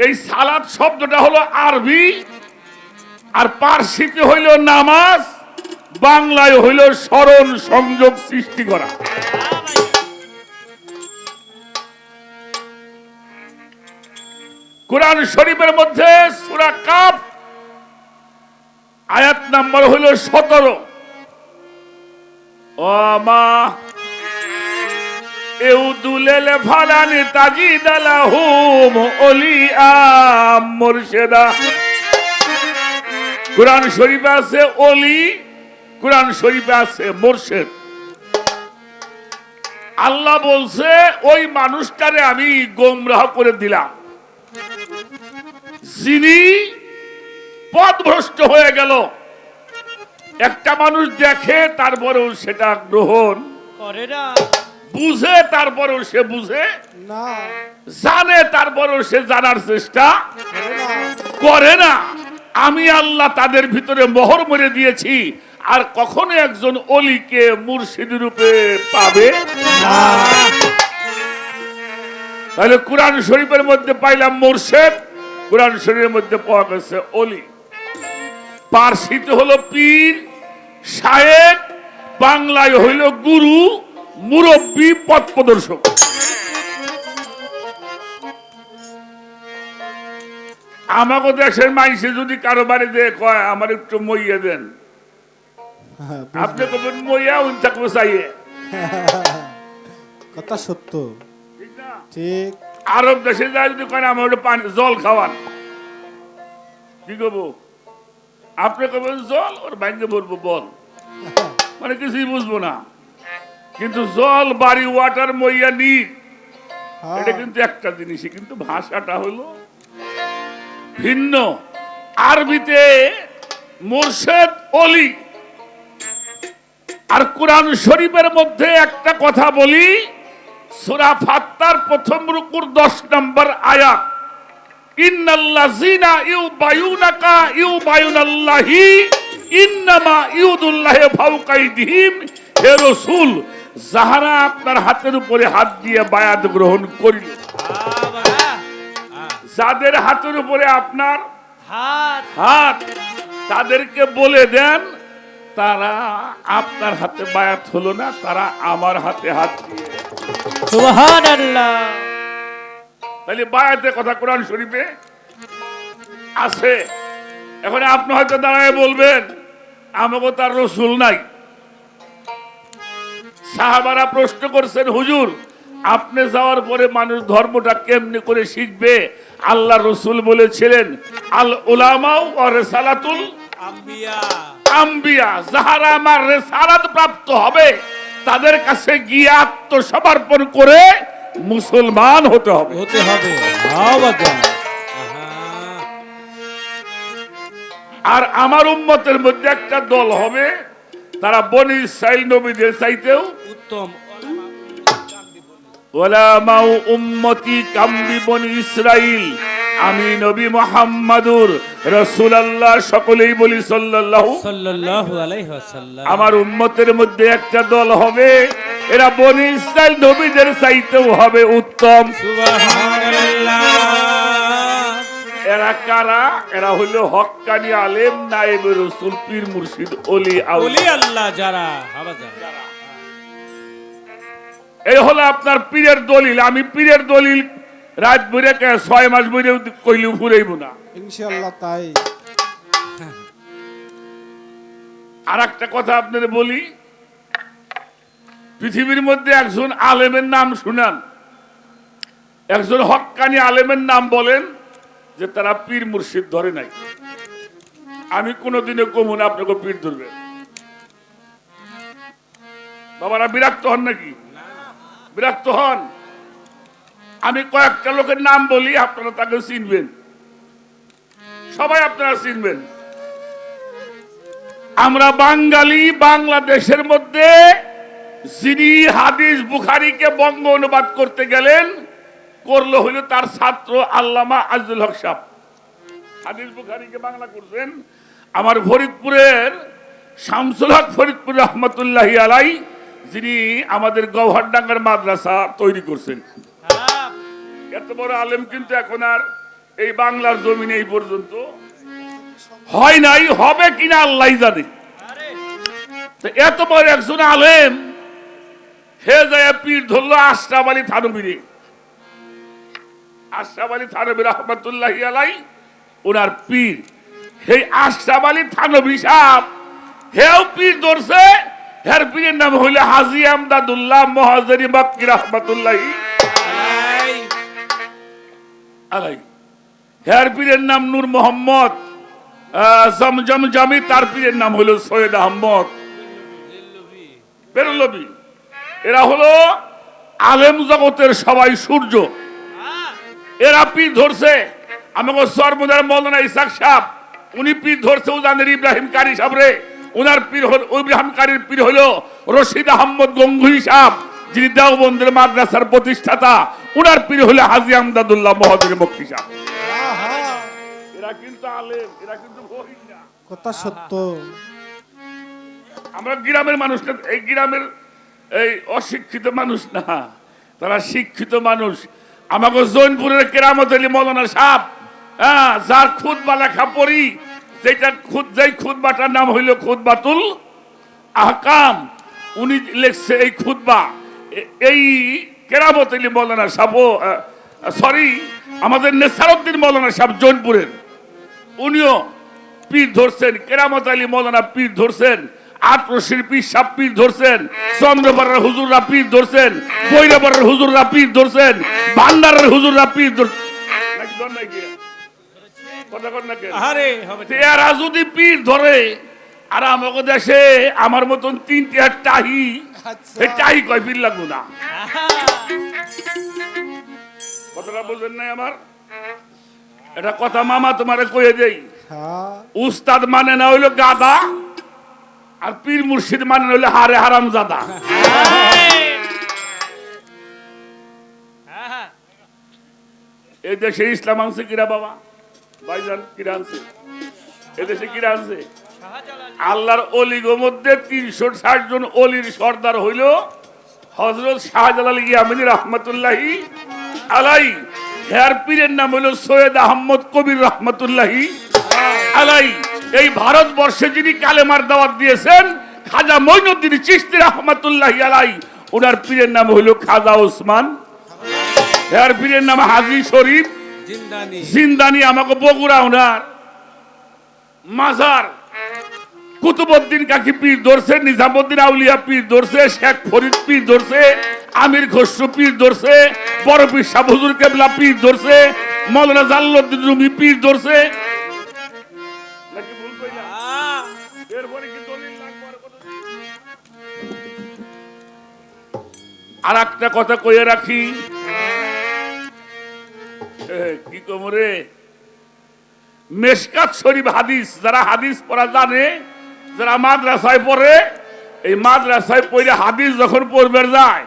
এই সালাত শব্দটা হলো আরবি, আর পার্সিতে হইল নামাজ, বাংলায় হইল স্মরণ সংযোগ সৃষ্টি করা। কোরআন শরীফের মধ্যে সূরা কাফ আয়াত নাম্বার হইল 17। ওমা ইউদুলিল ফালানি তাজিদালাহুম ওলিয়া মুরশিদা। কোরআন শরীফে আছে ওলি, কোরআন শরীফে আছে মুরশিদ। আল্লাহ বলছে ওই মানুষটারে আমি গোমরাহ করে দিলাম যিনি পথভ্রষ্ট হয়ে গেল। একটা মানুষ দেখে তারপরেও সেটা গ্রহণ করে না, বুঝে তারপরেও সে বুঝে না, জানে তারপরেও সে জানার চেষ্টা করে না। করে না। আমি আল্লাহ তাদের ভিতরে মোহর মেরে দিয়েছি, আর কখনো একজন অলিকে মুর্শিদ রূপে পাবে না। তাহলে কোরআন শরীফের মধ্যে পাইলাম মুর্শিদ, কোরআন শরীফের মধ্যে পাওয়া গেছে অলি। পার্সিতে হলো পীর, শায়েখ, বাংলায় হইল গুরু, মুরব্বী, পথ প্রদর্শক। আমাকে দেশের মাইসে যদি কারো বাড়ি দিয়ে কয় আমার একটু মইয়া দেন, হ্যাঁ, আপনি কবেন মইয়া উনচাক চাইয়ে, কথা সত্য, ঠিক না? ঠিক। আরব দেশে যায় যদি কয় আমার একটু পানি জল খাওয়ান, কি করবো? আপনি কবেন জল, ওর ভাঙ্গে বলবো বল, মানে কিছুই বুঝবো না। কিন্তু জল, বাড়ি, ওয়াটার, মইয়া, নিট, হ্যাঁ, এটা কিন্তু একটা জিনিসই, কিন্তু ভাষাটা হলো ভিন্ন। আরবিতে মুর্শিদ, অলি। আর কোরআন শরীফের মধ্যে একটা কথা বলি, সূরা ফাত্তার প্রথম রুকুর 10 নম্বর আয়াত, ইন্নাল্লাযীনা ইউবায়ুনাকা ইউবায়ুনাল্লাহি ইন্নামা ইউদুল্লাহি ফাওকা আইদিহিম। হে রাসূল, যাহারা আপনার হাতের উপরে হাত দিয়ে বায়াত গ্রহণ করিল, যাদের হাতের উপরে আপনার হাত হাত, তাদেরকে বলে দেন তারা আপনার হাতে বায়াত হলো না, তারা আমার হাতে হাত দিয়ে। সুবহানাল্লাহ। তাহলে বায়াতের কথা কোরআন শরীফে আছে। এখন আপনি হয়তো দাঁড়ায় বলবেন আমাকে তার রসুল নাই। সাহাবারা প্রশ্ন করছেন, হুজুর আপনি যাওয়ার পরে মানুষ ধর্মটা কেমনে করে শিখবে? আল্লাহ রসুল বলেছিলেন আল উলামাউ ওয়া রিসালাতুল আম্বিয়া, আম্বিয়া, যাহারা আমার রিসালাত প্রাপ্ত হবে তাদের কাছে গিয়ে আত্মসমর্পণ করে মুসলমান হতে হবে। হতে হবে। হ্যাঁ বাজান। আর আমার উম্মতের মধ্যে একটা দল হবে, তারা বনি ইসরাইল নবীদের চাইতেও উত্তম। ওলামাউ উম্মতি কামবি বনি ইসরাইল। আমি নবী মুহাম্মাদুর রাসূলুল্লাহ, সকলেই বলি সাল্লাল্লাহু সাল্লাল্লাহু আলাইহি ওয়াসাল্লাম। আমার উম্মতের মধ্যে একটা দল হবে, এরা বনি ইসরাইল নবীদের চাইতেও হবে উত্তম। সুবহানাল্লাহ। এরা কারা? এরা হলো হক্কানি আলেম, নায়েবে রাসূল, পীর, মুর্শিদ, ওলি, ওলি আউলিয়া। আল্লাহ যারা, হ্যাঁ বাজান। এই হলো আপনার পীরের দলিল। আমি পীরের দলিল রাত ভরে 6 মাস ভরে কইলেও ফুরাইব না। ইনশাআল্লাহ তাই। আর একটা কথা আপনাদের বলি, পৃথিবীর মধ্যে একজন আলেমের নাম শুনান, একজন হক্কানি আলেমের নাম বলেন যে তারা পীর মুর্শিদ ধরে নাই। আমি কোনোদিনও কমু না আপনাকে পীর ধরবেন। বাবারা বিরক্ত হন নাকি? বিরক্ত হন? আমি কয়েকটা লোকের নাম বলি, আপনারা তাকে চিনবেন, সবাই আপনারা চিনবেন। আমরা বাঙালি, বাংলাদেশের মধ্যে যিনি হাদিস বুখারীকে বঙ্গ অনুবাদ করতে গেলেন, করলো হইল তার ছাত্র আল্লামা আজিজুল হক সাহেব। হাদিস বুখারীকে বাংলা করছেন আমার ফরিদপুরের শামসুল হক ফরিদপুর রহমতুল্লাহি আলাই, যিনি আমাদের গওহরডাঙ্গার মাদ্রাসা তৈরি করছেন। হ্যাঁ। এত বড় আলেম কিন্তু এখন আর এই বাংলার জমিনে এই পর্যন্ত হয় নাই, হবে কিনা আল্লাহ জানে। আরে তো এত বড় একজন আলেম হে যায় পীর ধরলো আশরাফ আলী থানভী। আশরাফ আলী থানভী রহমতুল্লাহি আলাই ওনার পীর। এই আশরাফ আলী থানভী সাহেব হেও পীর ধরছে, হের পীরের নাম হইল হাজী আমদাদুল্লাহ মুহাজিরি মক্কি রহমতুল্লাহি আলাই আলাই। হের পীরের নাম নূর মোহাম্মদ জমজম জামি, তার পীরের নাম হইল সৈয়দ আহমদ বেরলভী। এরা হলো আলেম জগতের সবাই সূর্য। হ্যাঁ। এরা পীর ধরছে আমাকে সর্বদার মৌলানা ইসাক সাহেব, উনি পীর ধরছে উজানের ইব্রাহিম কারি সাহেব রে। ওনার পীর হল ইব্রাহিম কারির পীর হলো রশিদ আহমদ গঙ্গুহি সাহেব, যিনি দেওবন্দের মাদ্রাসার প্রতিষ্ঠাতা। ওনার পীর হলো হাজী আমদাদুল্লাহ মুহাজিরি মক্কি সাহেব। এরা কিন্তু আলেম, এরা কিন্তু গরিব না। কথা সত্য। আমরা গ্রামের মানুষ না, এই গ্রামের এই অশিক্ষিত মানুষ না, তারা শিক্ষিত মানুষ। আমাকে জৈনপুরের কেরামত আলী মৌলানা সাহেব, হ্যাঁ, যার খুতবা লেখা পড়ি, যেই খুতবাটার নাম হইল খুতবাতুল আহকাম, উনি লেখছে এই খুতবা। এই কেরামত আলী মৌলানা সাহেব, সরি, আমাদের নেসারউদ্দিন মৌলানা সাহেব জৈনপুরের, উনিও পীর ধরছেন। কেরামত আলী মৌলানা পীর ধরছেন, আটরশির পীর সাহেব পীর ধরছেন, চন্দ্রপাড়ার হুজুররা পীর ধরছেন, বৈরাপাড়ার হুজুররা পীর ধরছেন, ভান্ডারের হুজুররা পীর ধরছেন। আরে হবে তো। এরা যদি পীর ধরে, আর আমাকে দেশে আমার মতন 3টি টাহি, এই টাহি কয় পীর লাগবো না। কথাটা বুঝেন নাই আমার? এটা কথা মামা তোমারে কয়ে দেই, হ্যাঁ। উস্তাদ মানে না হইলো গাদা, আর পীর মুর্শিদ মানে হইলো হারে হারাম জাদা। হ্যাঁ। এই দেশে ইসলাম আনছে কিরা বাবা? ভাইজান কিরা আনছে? এই দেশে কিরা আনছে? আল্লাহর অলিগো মধ্যে 360 জন অলির সর্দার হইল হযরত শাহজালাল ইয়ামানি রহমাতুল্লাহি আলাই। হের পীরের নাম হইল সৈয়দ আহমদ কবির রহমাতুল্লাহি আলাই। এই ভারতবর্ষে যিনি কালেমার দাওয়াত দিয়েছেন খাজা মঈনুদ্দিন চিশতি রহমাতুল্লাহি আলাই, ওনার পীরের নাম হইল খাজা ওসমান। হের পীরের নাম হাজী শরীফ জিন্দানি। আমাকে বগুড়া ওনার মাজার। কুতুবউদ্দিন কাকি পীর ধরছে, নিজামউদ্দিন আউলিয়া পীর ধরছে, শেখ ফরিদ পীর ধরছে, আমির খসরু পীর ধরছে, বড় পীর শাহ হুজুর কেবলা পীর ধরছে, মৌলানা জালালউদ্দিন রুমি পীর ধরছে। নাকি ভুল কইলাম? এরপরে কি দলিল লাগবে আর কত? আর একটা কথা কইয়া রাখি, কি কমরে, মেশকাত শরীফ হাদিস, যারা হাদিস পড়া জানে, যারা মাদ্রাসায় পড়ে, এই মাদ্রাসায় পড়ে হাদিস যখন পড়বে যায়,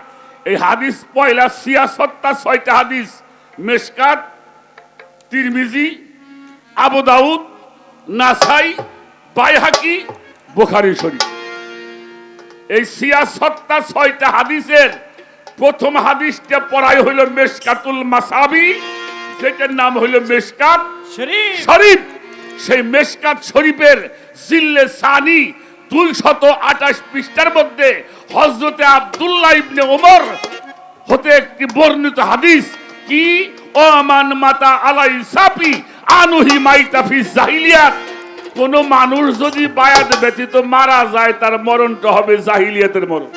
এই হাদিস পয়লা ৬৬টা হাদিস, মেশকাত, তিরমিজি, আবু দাউদ, নাসাই, বাইহাকি, বুখারী শরীফ। এই ৬৬টা হাদিসের প্রথম হাদিসটা পড়াই হইল মেশকাতুল মাসাবি, যেটার নাম হইল মেশকাত শরীফ। সেই মেশকাত শরীফের জিল্লে সানি 228 পৃষ্ঠার মধ্যে হযরতে আব্দুল্লাহ ইবনে ওমর হতে একটি বর্ণিত হাদিস, কি ওমান মাতা আলাই সাফি আনুহি মাইতা ফি জাহিলিয়াত। কোন মানুষ যদি বায়াত ব্যতীত মারা যায়, তার মরণটা হবে জাহিলিয়াতের মরণ।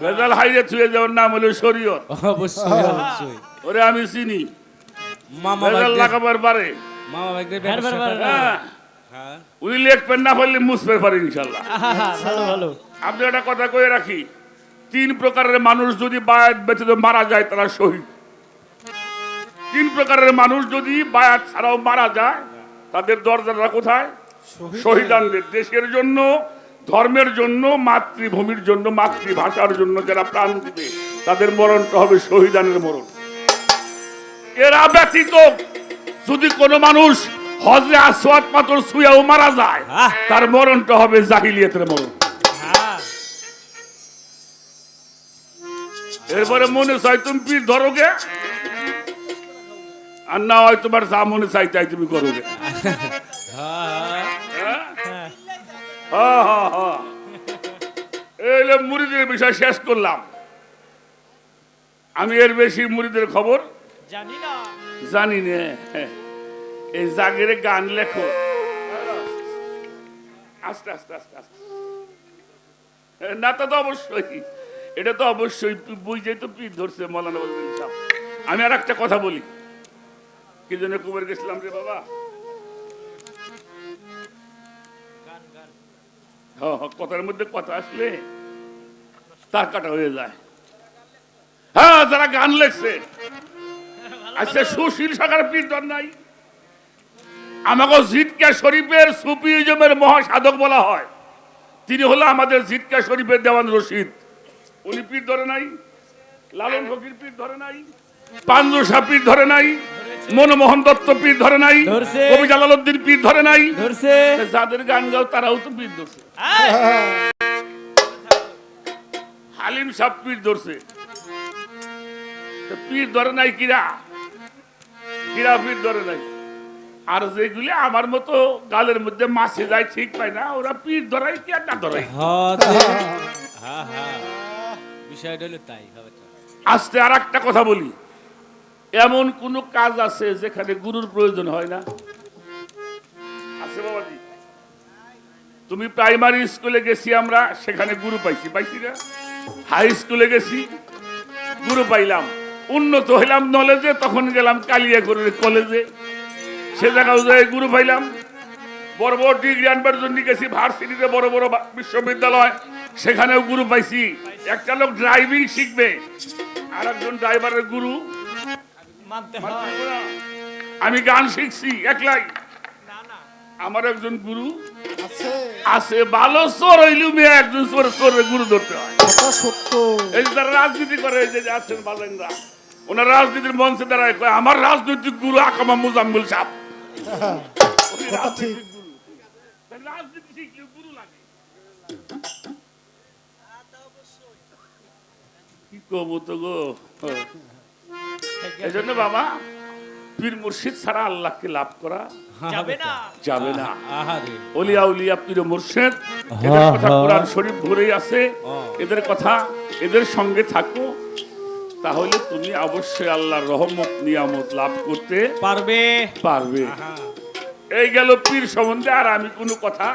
ভেজাল হাইরে ছুঁয়ে যাওয়ার নাম হলো শরীয়ত। অবশ্যই ওরে আমি চিনি, মামা ভেজাল লাগাবার পারে। মামা ভাইদের হ্যাঁ, উনি লিখবেন না পারলে মুছতে পারে ইনশাল্লাহ। ভালো ভালো। আপনি একটা কথা কয়ে রাখি, 3 প্রকারের মানুষ যদি বায়াত ব্যতীত মারা যায়, তারা শহীদ। 3 প্রকারের মানুষ যদি বায়াত ছাড়াও মারা যায়, তাদের দরজাটা কোথায়? শহীদানদের। দেশের জন্য, ধর্মের জন্য, মাতৃভূমির জন্য, মাতৃভাষার জন্য যারা প্রাণ দিবে, তাদের মরণটা হবে শহীদানের মরণ। এরা ব্যতীত যদি কোনো মানুষ হজরে আসওয়াদ পাথর ছুঁয়াও মারা যায়, তার মরণটা হবে জাহিলিয়াতের মরণ। এরপরে মনে চাই তুমি পীর ধরো গে, আর না হয় তোমার যা মনে চাই তাই তুমি করো গে। এই হলো মুরিদের বিষয়, শেষ করলাম। আমি এর বেশি মুরিদের খবর জানি না। এই জাগেরে গান লেখো, আস্তে আস্তে আস্তে আস্তে, না তা তো অবশ্যই, এটা তো অবশ্যই বুঝেই তো পীর ধরছে মৌলানা বলবেন সাহেব। আমি আর একটা কথা বলি, কি জন্য কুবের গেছিলাম রে বাবা, কথার মধ্যে কথা আসলে তার কাটা হয়ে যায়। হ্যাঁ, যারা গান লেখছে, আচ্ছা সুশীল সরকার পীর ধর নাই, আমাকে জিটকা শরীফের সুফিজমের মহাসাধক বলা হয়, তিনি হলো আমাদের জিটকা শরীফের দেওয়ান রশিদ, উনি পীর ধরে নাই। লালন ফকির পীর ধরে নাই, পাঞ্জু শাহ পীর ধরে নাই, মনমোহন দত্ত পীর ধরে নাই, কবি জালালউদ্দিন পীর ধরে নাই, যাদের গান গাও তারাও তো পীর ধরছে। হালিম শাহ পীর ধরছে, পীর ধরে নাই কিরা, কিরা পীর ধরে নাই। আর যেগুলি আমার মতো গালের মধ্যে মাছে যায় ঠিক পায় না, ওরা পীর ধরাই কি আর না ধরাই। আস্তে আর একটা কথা বলি, এমন কোন কাজ আছে যেখানে গুরুর প্রয়োজন হয় না? আছে বাবাজি? তুমি প্রাইমারি স্কুলে গেছি আমরা, সেখানে গুরু পাইছি, পাইছি না? হাই স্কুলে গেছি, গুরু পাইলাম। উন্নত হইলাম নলেজে, তখন গেলাম কালিয়াগঞ্জের কলেজে, সে জায়গায় যাই গুরু পাইলাম। বড় বড় ডিগ্রি আনবার জন্য গেছি ভার্সিটিতে, বড় বড় বিশ্ববিদ্যালয়, সেখানেও গুরু পাইছি। একটা লোক ড্রাইভিং শিখবে, আর একজন ড্রাইভারের গুরু মানতে হয়। আমি গান শিখছি একলাই, আমার একজন গুরু আছে। ভালো চোর হইলেও মেয়ে একজন চোরের গুরু ধরতে হয়। এই যারা রাজনীতি করে, এই যে আছেন বাজেনরা, ওনার রাজনীতির মঞ্চে দাঁড়ায় কয় আমার রাজনৈতিক গুরু আকামা মুজাম্মিল সাহেব। রাজনীতি শিখলে গুরু লাগে, কি কবো তো গো। এই জন্য বাবা, পীর মুর্শিদ ছাড়া আল্লাহকে লাভ করা যাবে না, যাবে না। ওলিয়া উলিয়া পীর মুর্শিদ, এদের কথা কোরআন শরীফ ভরেই আছে। এদের কথা, এদের সঙ্গে থাকো, তাহলে তুমি অবশ্যই আল্লাহর রহমত নিয়ামত লাভ করতে পারবে পারবে। এই গেল পীর সম্বন্ধে। আর আমি কোনো কথা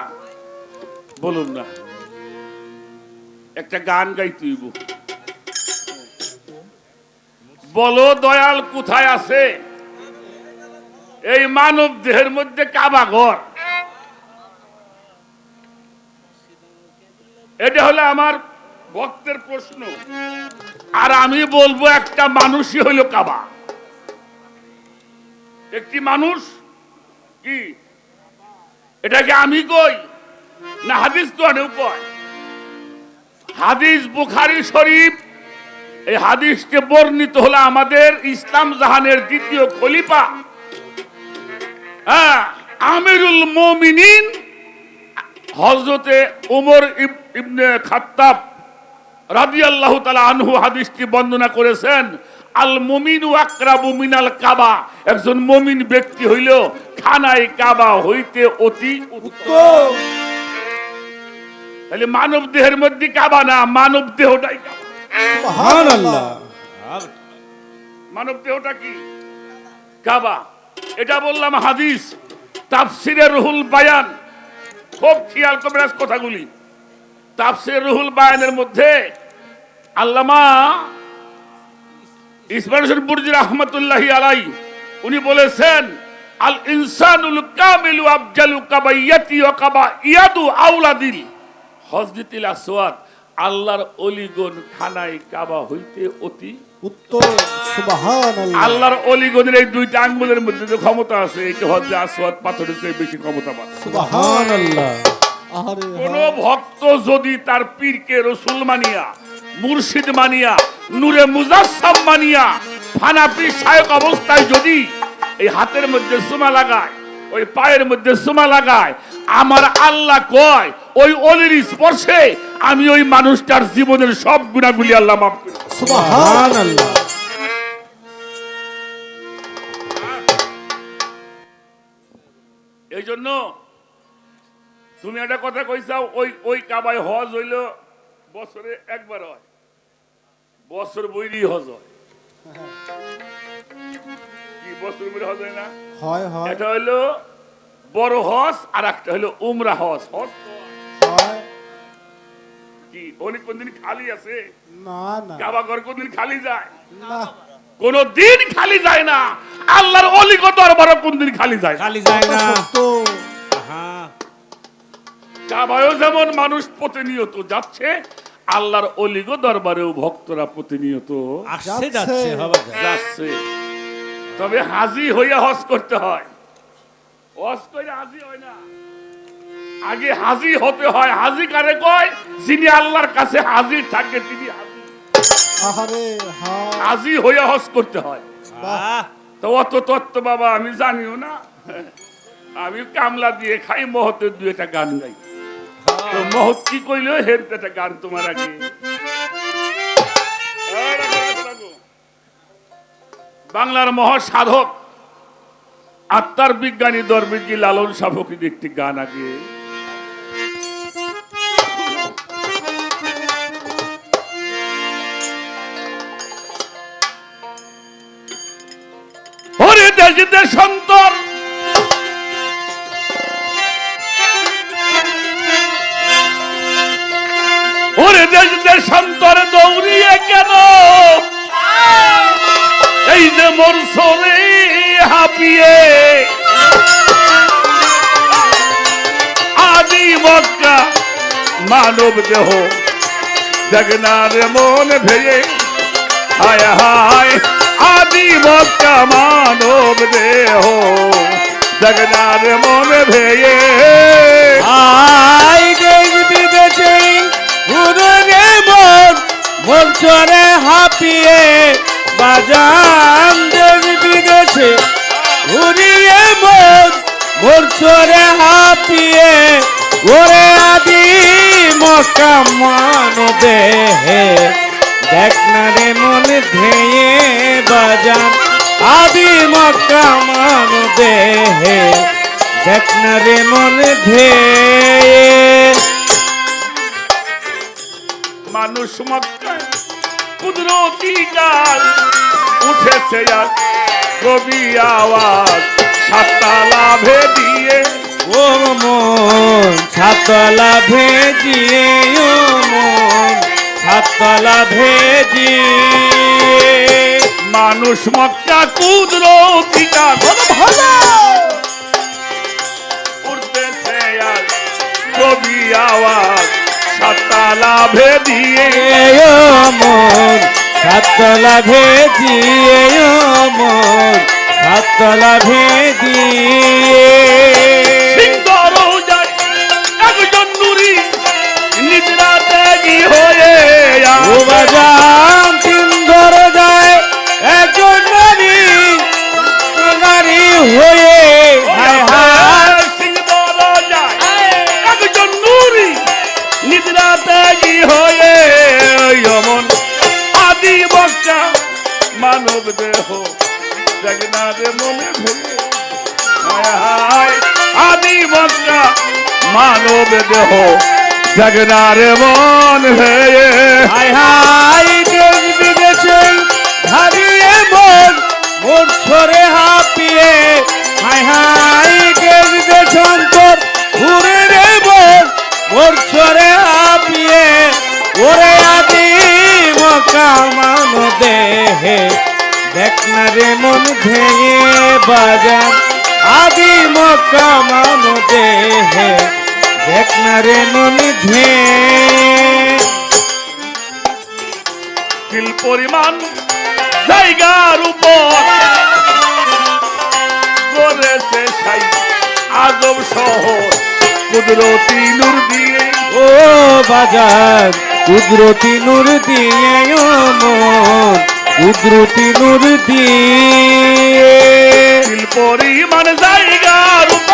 বলুন না, একটা গান গাই তুইব। বলো দয়াল কোথায় আছে এই মানব দেহের মধ্যে কাবা ঘর? এটা হলো আমার ভক্তের প্রশ্ন। আর আমি বলবো একটা মানুষই হইল কাবা। একটি মানুষ কি, এটাকে আমি কই না হাদিস তো আনেও কয়? হাদিস বুখারী শরীফ, এই হাদিসকে বর্ণিত হলো আমাদের ইসলাম জাহানের দ্বিতীয় খলিফা, আমিরুল মুমিনিন হযরতে ওমর ইবনে খাত্তাব রাদিয়াল্লাহু তাআলা আনহু হাদিসটি বর্ণনা করেছেন। আল মুমিনু আকরাবু মিনাল কাবা, একজন মুমিন ব্যক্তি হইল খানায় কাবা হইতে অতি উত্তম। তাহলে মানব দেহের মধ্যে কাবা না, মানব দেহটাই কাবা। সুবহানাল্লাহ। মানব দেহটা কি? কাবা। এটা বললাম হাদিস। তাফসিরে রুহুল বায়ান, খুব খেয়াল করবেন কথাগুলি। তাফসিরে রুহুল বায়ানের মধ্যে আল্লামা ইসমাইল হোসেন বুরজি রাহমাতুল্লাহি আলাইহি উনি বলেছেন, আল ইনসানুল কামিলু আফজালু কাবাইয়াতি ওয়া কাবাইয়াদু আওলাদিল হযরতিল আসওয়াদ। আল্লাহর ওলিগণ খানায় কাবা হইতে অতি উত্তম। সুবহানাল্লাহ। আল্লাহর ওলিগণের এই দুইটা আঙ্গুলের মধ্যে যে ক্ষমতা আছে, এটা হযরত আসওয়াদ পাথরের চেয়ে বেশি ক্ষমতাবান। সুবহানাল্লাহ। কোন ভক্ত যদি তার পীরকে রাসূল মানিয়া, মুর্শিদ মানিয়া, নূরে মুজাসসাম মানিয়া, ফানা পীর শায়ক অবস্থায় যদি এই হাতের মধ্যে সুমা লাগায়, ওই পায়ের মধ্যে চুমা লাগায়, আমার আল্লাহ কয় ওই অলির স্পর্শে আমি ওই মানুষটার জীবনের সব গুনাহগুলি আল্লাহ মাফ করি। সুবহানাল্লাহ। এই জন্য তুমি একটা কথা কইছাও, ওই ওই কাবায় হজ হইল বছরে একবার হয়, বছর বইরি হজ হয়। কি বছর বইরি হজ হয় না? হয় হয় এটা হইলো বড় হজ, আর একটা হইলো উমরা হজ। হজ হয় কি অনেক কোন দিন খালি আছে? না না কাবা ঘর কোন দিন খালি যায়? না কোন দিন খালি যায় না। আল্লাহর অলিগত দরবার কোন দিন খালি যায় না। খালি যায় না। সত্য হ্যাঁ, কাবায়ও যেমন মানুষ প্রতিনিয়ত যাচ্ছে, আল্লাহর অলিগ দরবারেও ভক্তরা প্রতিনিয়ত আসছে যাচ্ছে। যাচ্ছে হবে যায়। যাচ্ছে। তবে হাজি হইয়া হজ করতে হয়, হজ করে হাজি হয় না। আগে হাজি হতে হয়। হাজি কারে কয়? যিনি আল্লাহর কাছে হাজির থাকে তিনি হাজি। আহারে হ্যাঁ হাজি হইয়া হজ করতে হয়। বাহ, তো অত তত্ত্ব বাবা আমি জানিও না। আমি কামলা দিয়ে খাই, মহতের দু একটা গান গাই। তো মহৎ কি কইলো হের একটা গান তোমার আগে। এই রাখো, রাখো, রাখো। বাংলার মহাসাধক আত্মার বিজ্ঞানী দরবেশজি লালন সাফকির একটি গান আগে। ওরে দেশ দেশান্তর ওরে দেশ দেশান্তর দৌড়িয়ে কেন এই যে মোর সরে হাঁপিয়ে আদি মক্কা মানব দেহ জগনার মন ভেয়ে হায় হায় আদি মক্কা মানব দেহ জগনার মন ভেয়ে আই দেশ বিদেশে উড়ে মন মন চরে হাঁপিয়ে বাজান। দেশ বিদেশে উড়িয়ে মন মন চরে হাঁপিয়ে ওরে আদি মক্কা মানবে দেখ না রে মন ধেয়ে বাজান। আদি মক্কা মানবে দেখ না রে মন ধেয়ে। মানুষ মক্কায় কুদরতি গাল উঠেছে আর কবি আওয়াজ সাতলা ভেদিয়ে ও মন ছাতলা ভেজিয়ে, ও মন ছাতলা ভেজিয়ে। মানুষ মক্কা কুদরতি গাল উঠেছে আর কবি আওয়াজ সাতলা ভেদিয়ে ও মন ছাতলা ভেজিয়ে, ও মন ছাতলা ভেজিয়ে। সিংহর যায় একজন নুরি নিদ্রা ত্যাগী হয়ে ও বাজান তিন ধরে যায় একজন নারী নারী হয়ে হায় হায়। সিংহর যায় একজন নুরি নিদ্রা ত্যাগী হয়ে অমন আদি মক্কা মানব দেহ জগন্নাথ মনে ভেবে হায় হায় আদি মক্কা মানব দেহ জগন্নাথ মন ভেবে হায় হায় দেশ বিদেশে হারিয়ে মন মন ছড়ে হাঁপিয়ে হায় হায় দেশ দেশান্তর ঘুরে রে মন মন ছড়ে হাঁপিয়ে ওরে আদি মক্কা মান দেহে দেখ না রে মন ভেঙে বাজান। আদি মক্কা মান দেহে দেখ না রে মন ধেয়ে। কিল পরিমাণ জায়গার উপর করেছে সাই আজব শহর কুদরতি নূর দিয়ে ও বাজার কুদরতি নূর দিয়ে, ও মন কুদরতি নূর দিয়ে। কিল পরিমাণ জায়গার উপর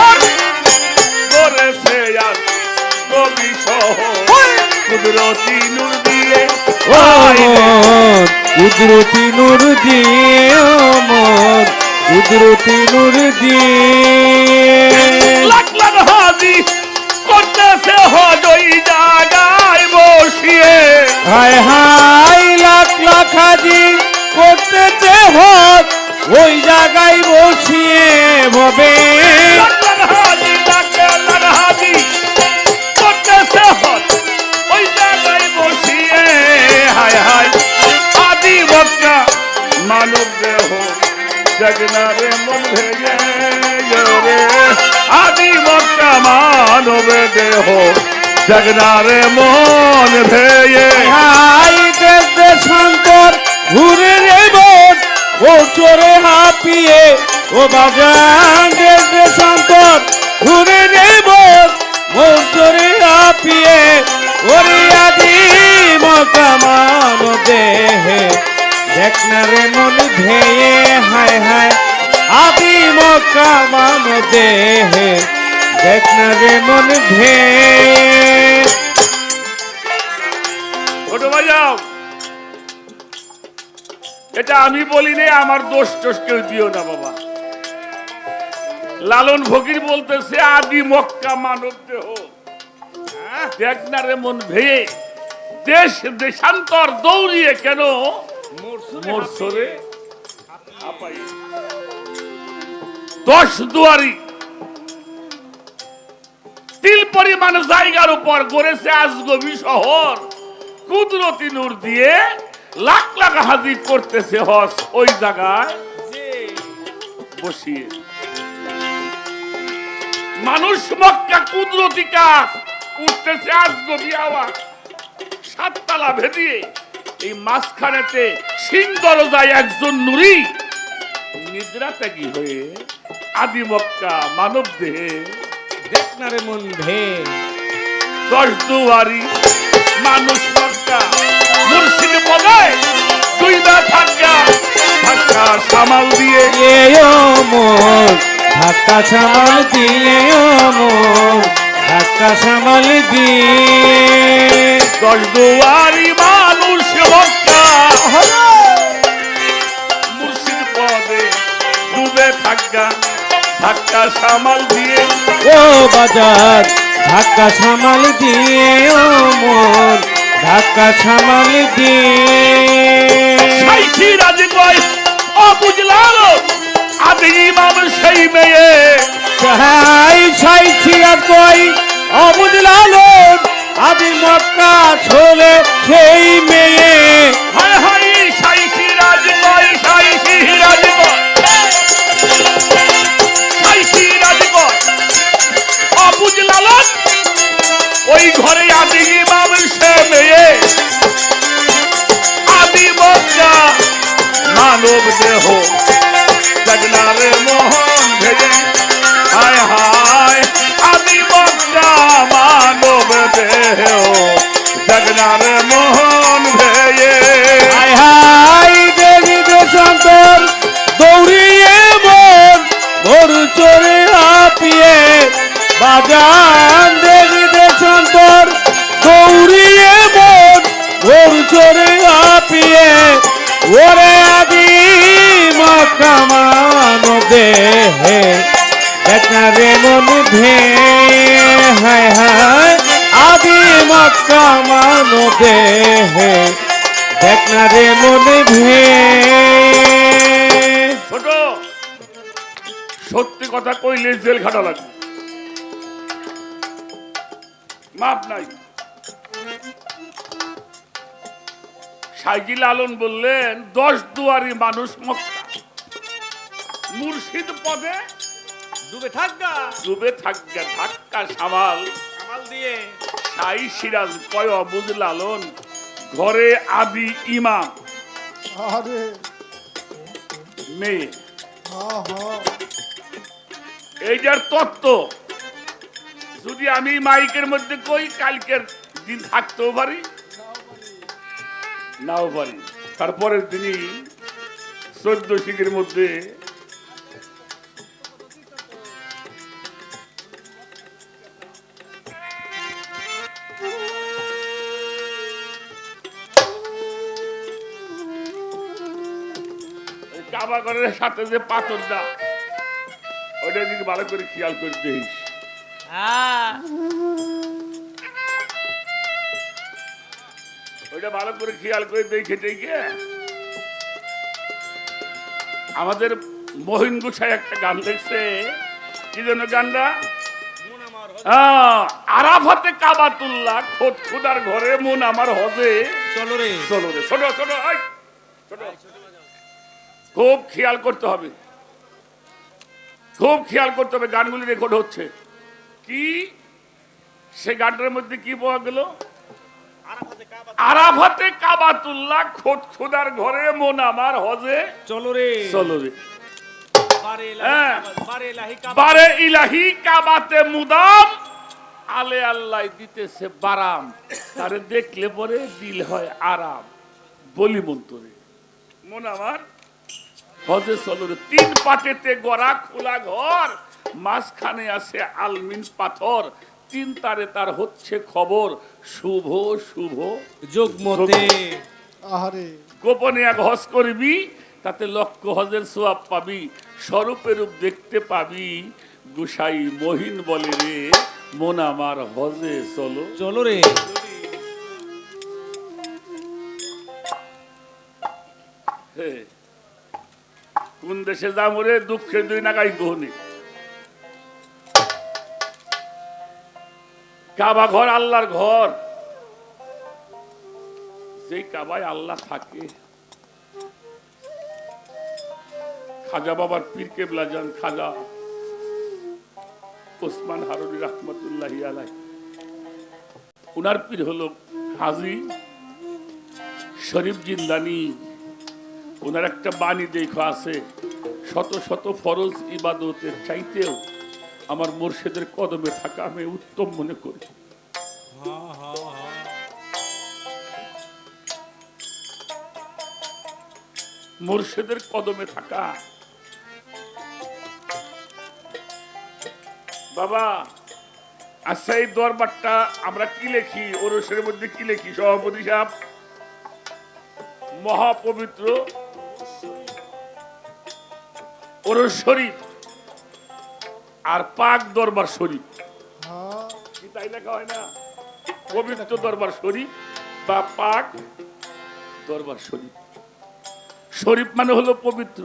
কবি সহ কুদরতি নূর দিয়ে ও মন কুদরতি নূর দিয়ে ও মন কুদরতি নূর দিয়ে লাখ লাখ হাজি করতেছে হজ ওই জায়গায় বসিয়ে হায় হায় লাখ লাখ হাজি করতেছে হজ ওই জায়গায় বসিয়ে ভবে লাখ লাখ হাজি করতেছে হজ ওই জায়গায় বসিয়ে হায় হায় আদি মক্কা মানব দেহ জগনারে মন ভেঙে রে আদি মক্কা মানব দেহ জগনারে মন ভেঙে হাই দেশ দেশান্তর ঘুরে রে বোন ও চোরে হাঁপিয়ে ও বাজান দেশ দেশান্তর ঘুরে রে বোন ও চোরে হাঁপিয়ে ওরে আদি মকামান দেহে দেখ না রে মন ভেয়ে হায় হায় আদি মকামান দেহে দেখ না রে মন ভেয়ে ছোট ভাই যাও এটা আমি বলি নে আমার দোষ টোষ কেউ দিও না বাবা লালন ফকির বলতেছে আদি মক্কা মানব দেহ দেখ না রে মন ভেয়ে দেশ দেশান্তর দৌড়িয়ে কেন মোরসরে আপাই 10 দুয়ারি তিল পরিমাণ জায়গার উপর গড়েছে আজগবি শহর কুদরতি নূর দিয়ে লাখ লাখ হাজি করতেছে হজ ওই জায়গায় বসিয়ে মানুষ মক্কা কুদরতি কাজ উঠতেছে আজগবি আওয়াজ 7 তালা ভেদিয়ে এই মাঝখানেতে সিং দরজায় একজন নুরি নিদ্রা ত্যাগী হয়ে আদি মক্কা মানব দেহে দেখ না রে মন ভে 10 দুয়ারি মানুষ মক্কা মুর্শিদ বলে দুইটা ধাক্কা ধাক্কা সামাল দিয়ে এ ও মন ধাক্কা সামাল দিয়ে ও মন ধাক্কা সামাল দিয়ে 10 দুয়ারি মানুষ মক্কা মুর্শিদ পদে ডুবে থাকা ধাক্কা সামাল দিয়ে ও বাজার ধাক্কা সামাল দিয়ে ও মন ধাক্কা সামাল দিয়ে সাইছি রাজ কয় ও বুঝলাম আদি ইমাম সেই মেয়ে চাই ছাই ছিয়া কই অবুজ লালন আদি মক্কা ছোলে সেই মেয়ে হায় হায় সাইছি রাজ কয় সাইছি রাজ কয় সাইছি রাজ কয় ও বুঝলাম ওই ঘরে আদি ইমাম সে মেয়ে আদি মক্কা মানব দেহ জগনারে মোহন ভেজে হায় হায় আদি মক্কা মানব দেহ জগনারে মোহন ভেজে হায় হায় দেবী দেশান্তর দৌড়িয়ে মন গরু চড়ে হাঁপিয়ে বাজান দেবী দেশান্তর দৌড়িয়ে মন গরু চড়ে হাঁপিয়ে ওরে আদি মক্কা মানব দেহে দেখ না রে মন ভে হায় হায় আদি মক্কা মানব দেহে দেখ না রে মন ভে ছোট সত্যি কথা কইলে জেল খাটা লাগবে মাপ নাই সাইজি লালন বললেন 10 দুয়ারি মানুষ মক্কা মুর্শিদ পদে ডুবে থাকগা ডুবে থাকবে ধাক্কা সামাল কামাল দিয়ে সাই সিরাজ কয় অবুজ লালন ঘরে আদি ইমাম আরে মেয়ে হ্যাঁ হ্যাঁ এইটার তত্ত্ব যদি আমি মাইকের মধ্যে কই কালকের দিন থাকতেও পারি নাও পারি তারপরের দিনই 14 শিখের মধ্যে কাবা ঘরের সাথে যে পাথরটা, ওইটা দিকে ভালো করে খেয়াল করে দিস। ওইটা ভালো করে খেয়াল করে দেখে দেখে আমাদের মহিন গুছাই একটা গান দেখছে, কি জন্য গানটা? আরাফাতে কাবাতুল্লাহ, খোদ খুদার ঘরে মন আমার হজে চলো রে। চলো রে। ছোট ছোট এই, ছোট। খুব খেয়াল করতে হবে, খুব খেয়াল করতে হবে। গানগুলি রেকর্ড হচ্ছে। কি সে গানটার মধ্যে কি পাওয়া গেল? আরাফাতে কাবাতুল্লাহ, খোদ খুদার ঘরে মন আমার হজে চলো রে। চলো রে। বারে ইলাহি কাবাতে মুদাম, আলে আল্লাহ দিতেছে বারাম, তারে দেখলে পরে দিল হয় আরাম। বলি মন্তরে মন আমার হজে চলো রে। 3 পাটেতে গড়া খোলা ঘর, মাঝখানে আছে আলমিন পাথর, 3 তারে তার হচ্ছে খবর, শুভ শুভ যোগমতে। আরে গোপনে এক হজ করবি, তাতে লক্ষ হজের সোয়াব পাবি, স্বরূপের রূপ দেখতে পাবি। গুসাই মহিন বলে রে মন আমার হজে চলো চলো রে। হে, কোন দেশে যাবো রে? দুঃখের 2 নাগাই গহনে। কাবা ঘর আল্লাহর ঘর, যেই কাবায় আল্লাহ থাকে। খাজা বাবার পীর কেবলা জান খাজা ওসমান হারুনি রহমতুল্লাহি আলাইহি, উনার পীর হলো হাজী শরীফ জিন্দানি। ওনার একটা বাণী দেখো আছে, শত শত ফরজ ইবাদতের চাইতেও আমার মুর্শিদের কদমে থাকা আমি উত্তম মনে করি। মুর্শিদের কদমে থাকা। বাবা আচ্ছা, এই দরবারটা আমরা কি লেখি? ওরসের মধ্যে কি লেখি? সভাপতি সাহেব, মহাপবিত্র ওরস শরীফ আর পাক দরবার শরীফ, হ্যাঁ কি তাই লেখা হয় না? পবিত্র দরবার শরীফ বা পাক দরবার শরীফ। শরীফ মানে হলো পবিত্র।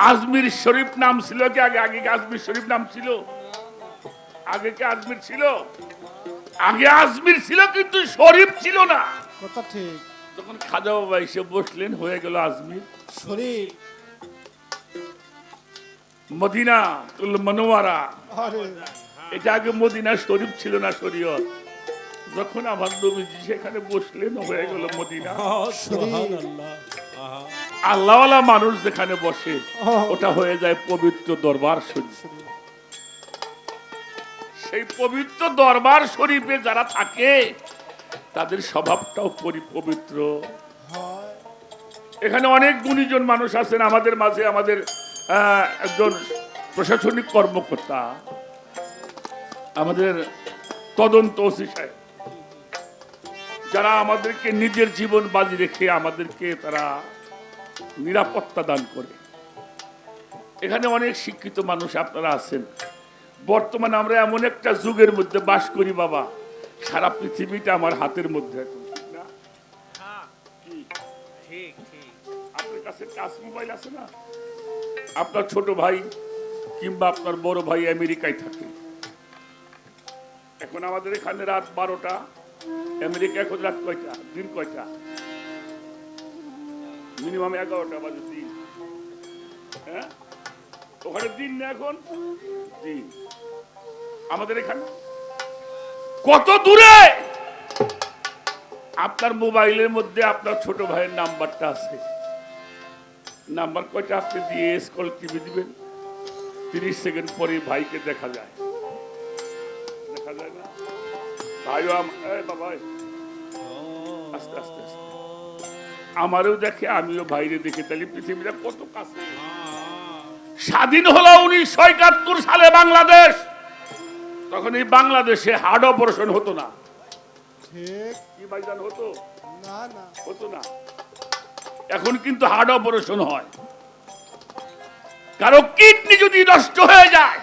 আজমির শরীফ নাম ছিল কি আগে? আগে কি আজমির শরীফ নাম ছিল? আগে কি আজমির ছিল? আগে আজমির ছিল, কিন্তু শরীফ ছিল না। কথা ঠিক। তখন খাজা বাবা এসে বসলেন, হয়ে গেল আজমির শরীর। মদিনা তুল মনোয়ারা। আরে এটা আগে মদিনা শরীফ ছিল না, শরীয়ত। যখন আমার নবীজি সেখানে বসলেন, হয়ে গেল মদিনা। আল্লাহওয়ালা মানুষ যেখানে বসে ওটা হয়ে যায় পবিত্র দরবার শরীফ। সেই পবিত্র দরবার শরীফে যারা থাকে তাদের স্বভাবটাও পবিত্র হয়। এখানে অনেক গুণীজন মানুষ আছেন আমাদের মাঝে। আমাদের একজন প্রশাসনিক কর্মকর্তা, আমাদের তদন্ত ওসি সাহেব, যারা আমাদেরকে নিজের জীবন বাজি রেখে আমাদেরকে তারা নিরাপত্তা দান করে। এখানে অনেক শিক্ষিত মানুষ আপনারা আছেন। বর্তমানে আমরা এমন একটা যুগের মধ্যে বাস করি বাবা, সারা পৃথিবীটা আমার হাতের মধ্যে এখন, ঠিক না? আপনার কাছে টাচ মোবাইল আছে না? আপনার ছোট ভাই কিংবা আপনার বড় ভাই আমেরিকায় থাকে। এখন আমাদের এখানে রাত 12টা, আমেরিকা এখন রাত কয়টা? দিন কয়টা? মিনিমাম 11টা বাজে দিন। হ্যাঁ, ওখানে দিন না এখন দিন। আমাদের এখানে কত দূরে? আপনার মোবাইলের মধ্যে আপনার ছোট ভাইয়ের নাম্বারটা আছে। নাম্বার কয়টা আপনি দিয়ে স্কল টিভি দিবেন, 30 সেকেন্ড পরে ভাইকে দেখা যায়। দেখা যায় না? ভাইও বাবা আস্তে আস্তে আস্তে আমারও দেখে, আমিও বাইরে দেখে। তাহলে পৃথিবীটা কত কাছে। স্বাধীন হলো 1971 সালে বাংলাদেশ। তখন এই বাংলাদেশে হার্ট অপারেশন হতো না। ঠিক। কি ভাইজান হতো? না না হতো না। এখন কিন্তু হার্ট অপারেশন হয়। কারো কিডনি যদি নষ্ট হয়ে যায়,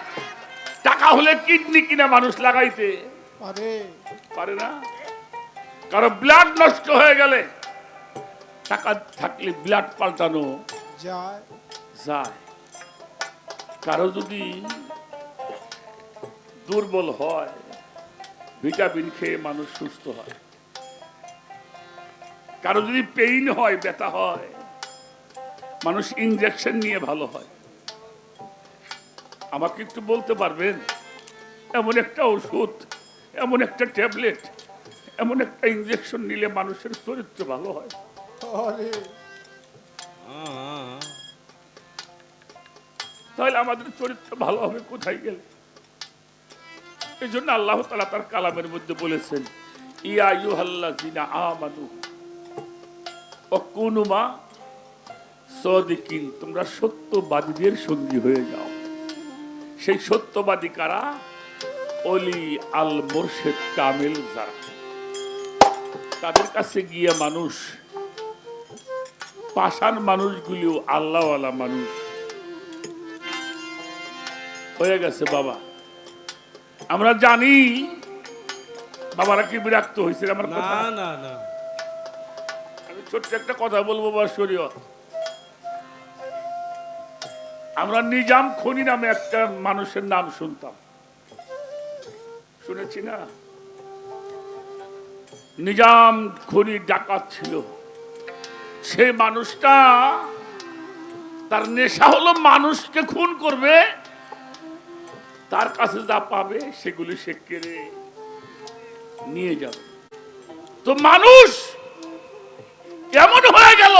টাকা হলে কিডনি কিনা মানুষ লাগাইতে পারে পারে না। কারো ব্লাড নষ্ট হয়ে গেলে টাকা থাকলে ব্লাড পাল্টানো যায়। যায়। কারো যদি দুর্বল হয়, ভিটামিন খেয়ে মানুষ সুস্থ হয়। কারো যদি পেইন হয়, ব্যথা হয়, মানুষ ইনজেকশন নিয়ে ভালো হয়। আমাকে একটু বলতে পারবেন এমন একটা ওষুধ, এমন একটা ট্যাবলেট, এমন একটা ইনজেকশন নিলে মানুষের চরিত্র ভালো হয়? আরে তাহলে আমাদের চরিত্র ভালো হবে কোথায় গেলে? এই জন্য আল্লাহ তাআলা তার কালামের মধ্যে বলেছেন, ইয়া আইয়ুহাল্লাযিনা আমানু ওয়াকুনু মা সাদিকিন, তোমরা সত্যবাদীদের সঙ্গী হয়ে যাও। সেই সত্যবাদী কারা? ওলি আল মুরশিদ কামিল যারা, তাদের কাছে গিয়ে মানুষ, পাষাণ মানুষগুলিও আল্লাহওয়ালা মানুষ হয়ে গেছে। বাবা, আমরা জানি বাবারা কি বিরক্ত হয়েছে আমার কথা? না না, আমি ছোট্ট একটা কথা বলবো বা শরীয়ত। আমরা নিজাম খনি নামে একটা মানুষের নাম শুনতাম, শুনেছি না? নিজাম খনি ডাকাত ছিল। সেই মানুষটা, তার নেশা হলো মানুষকে খুন করবে, তার কাছে যা পাবে সেগুলি সে কেড়ে নিয়ে যাবে। তো মানুষ এমন হয়ে গেল,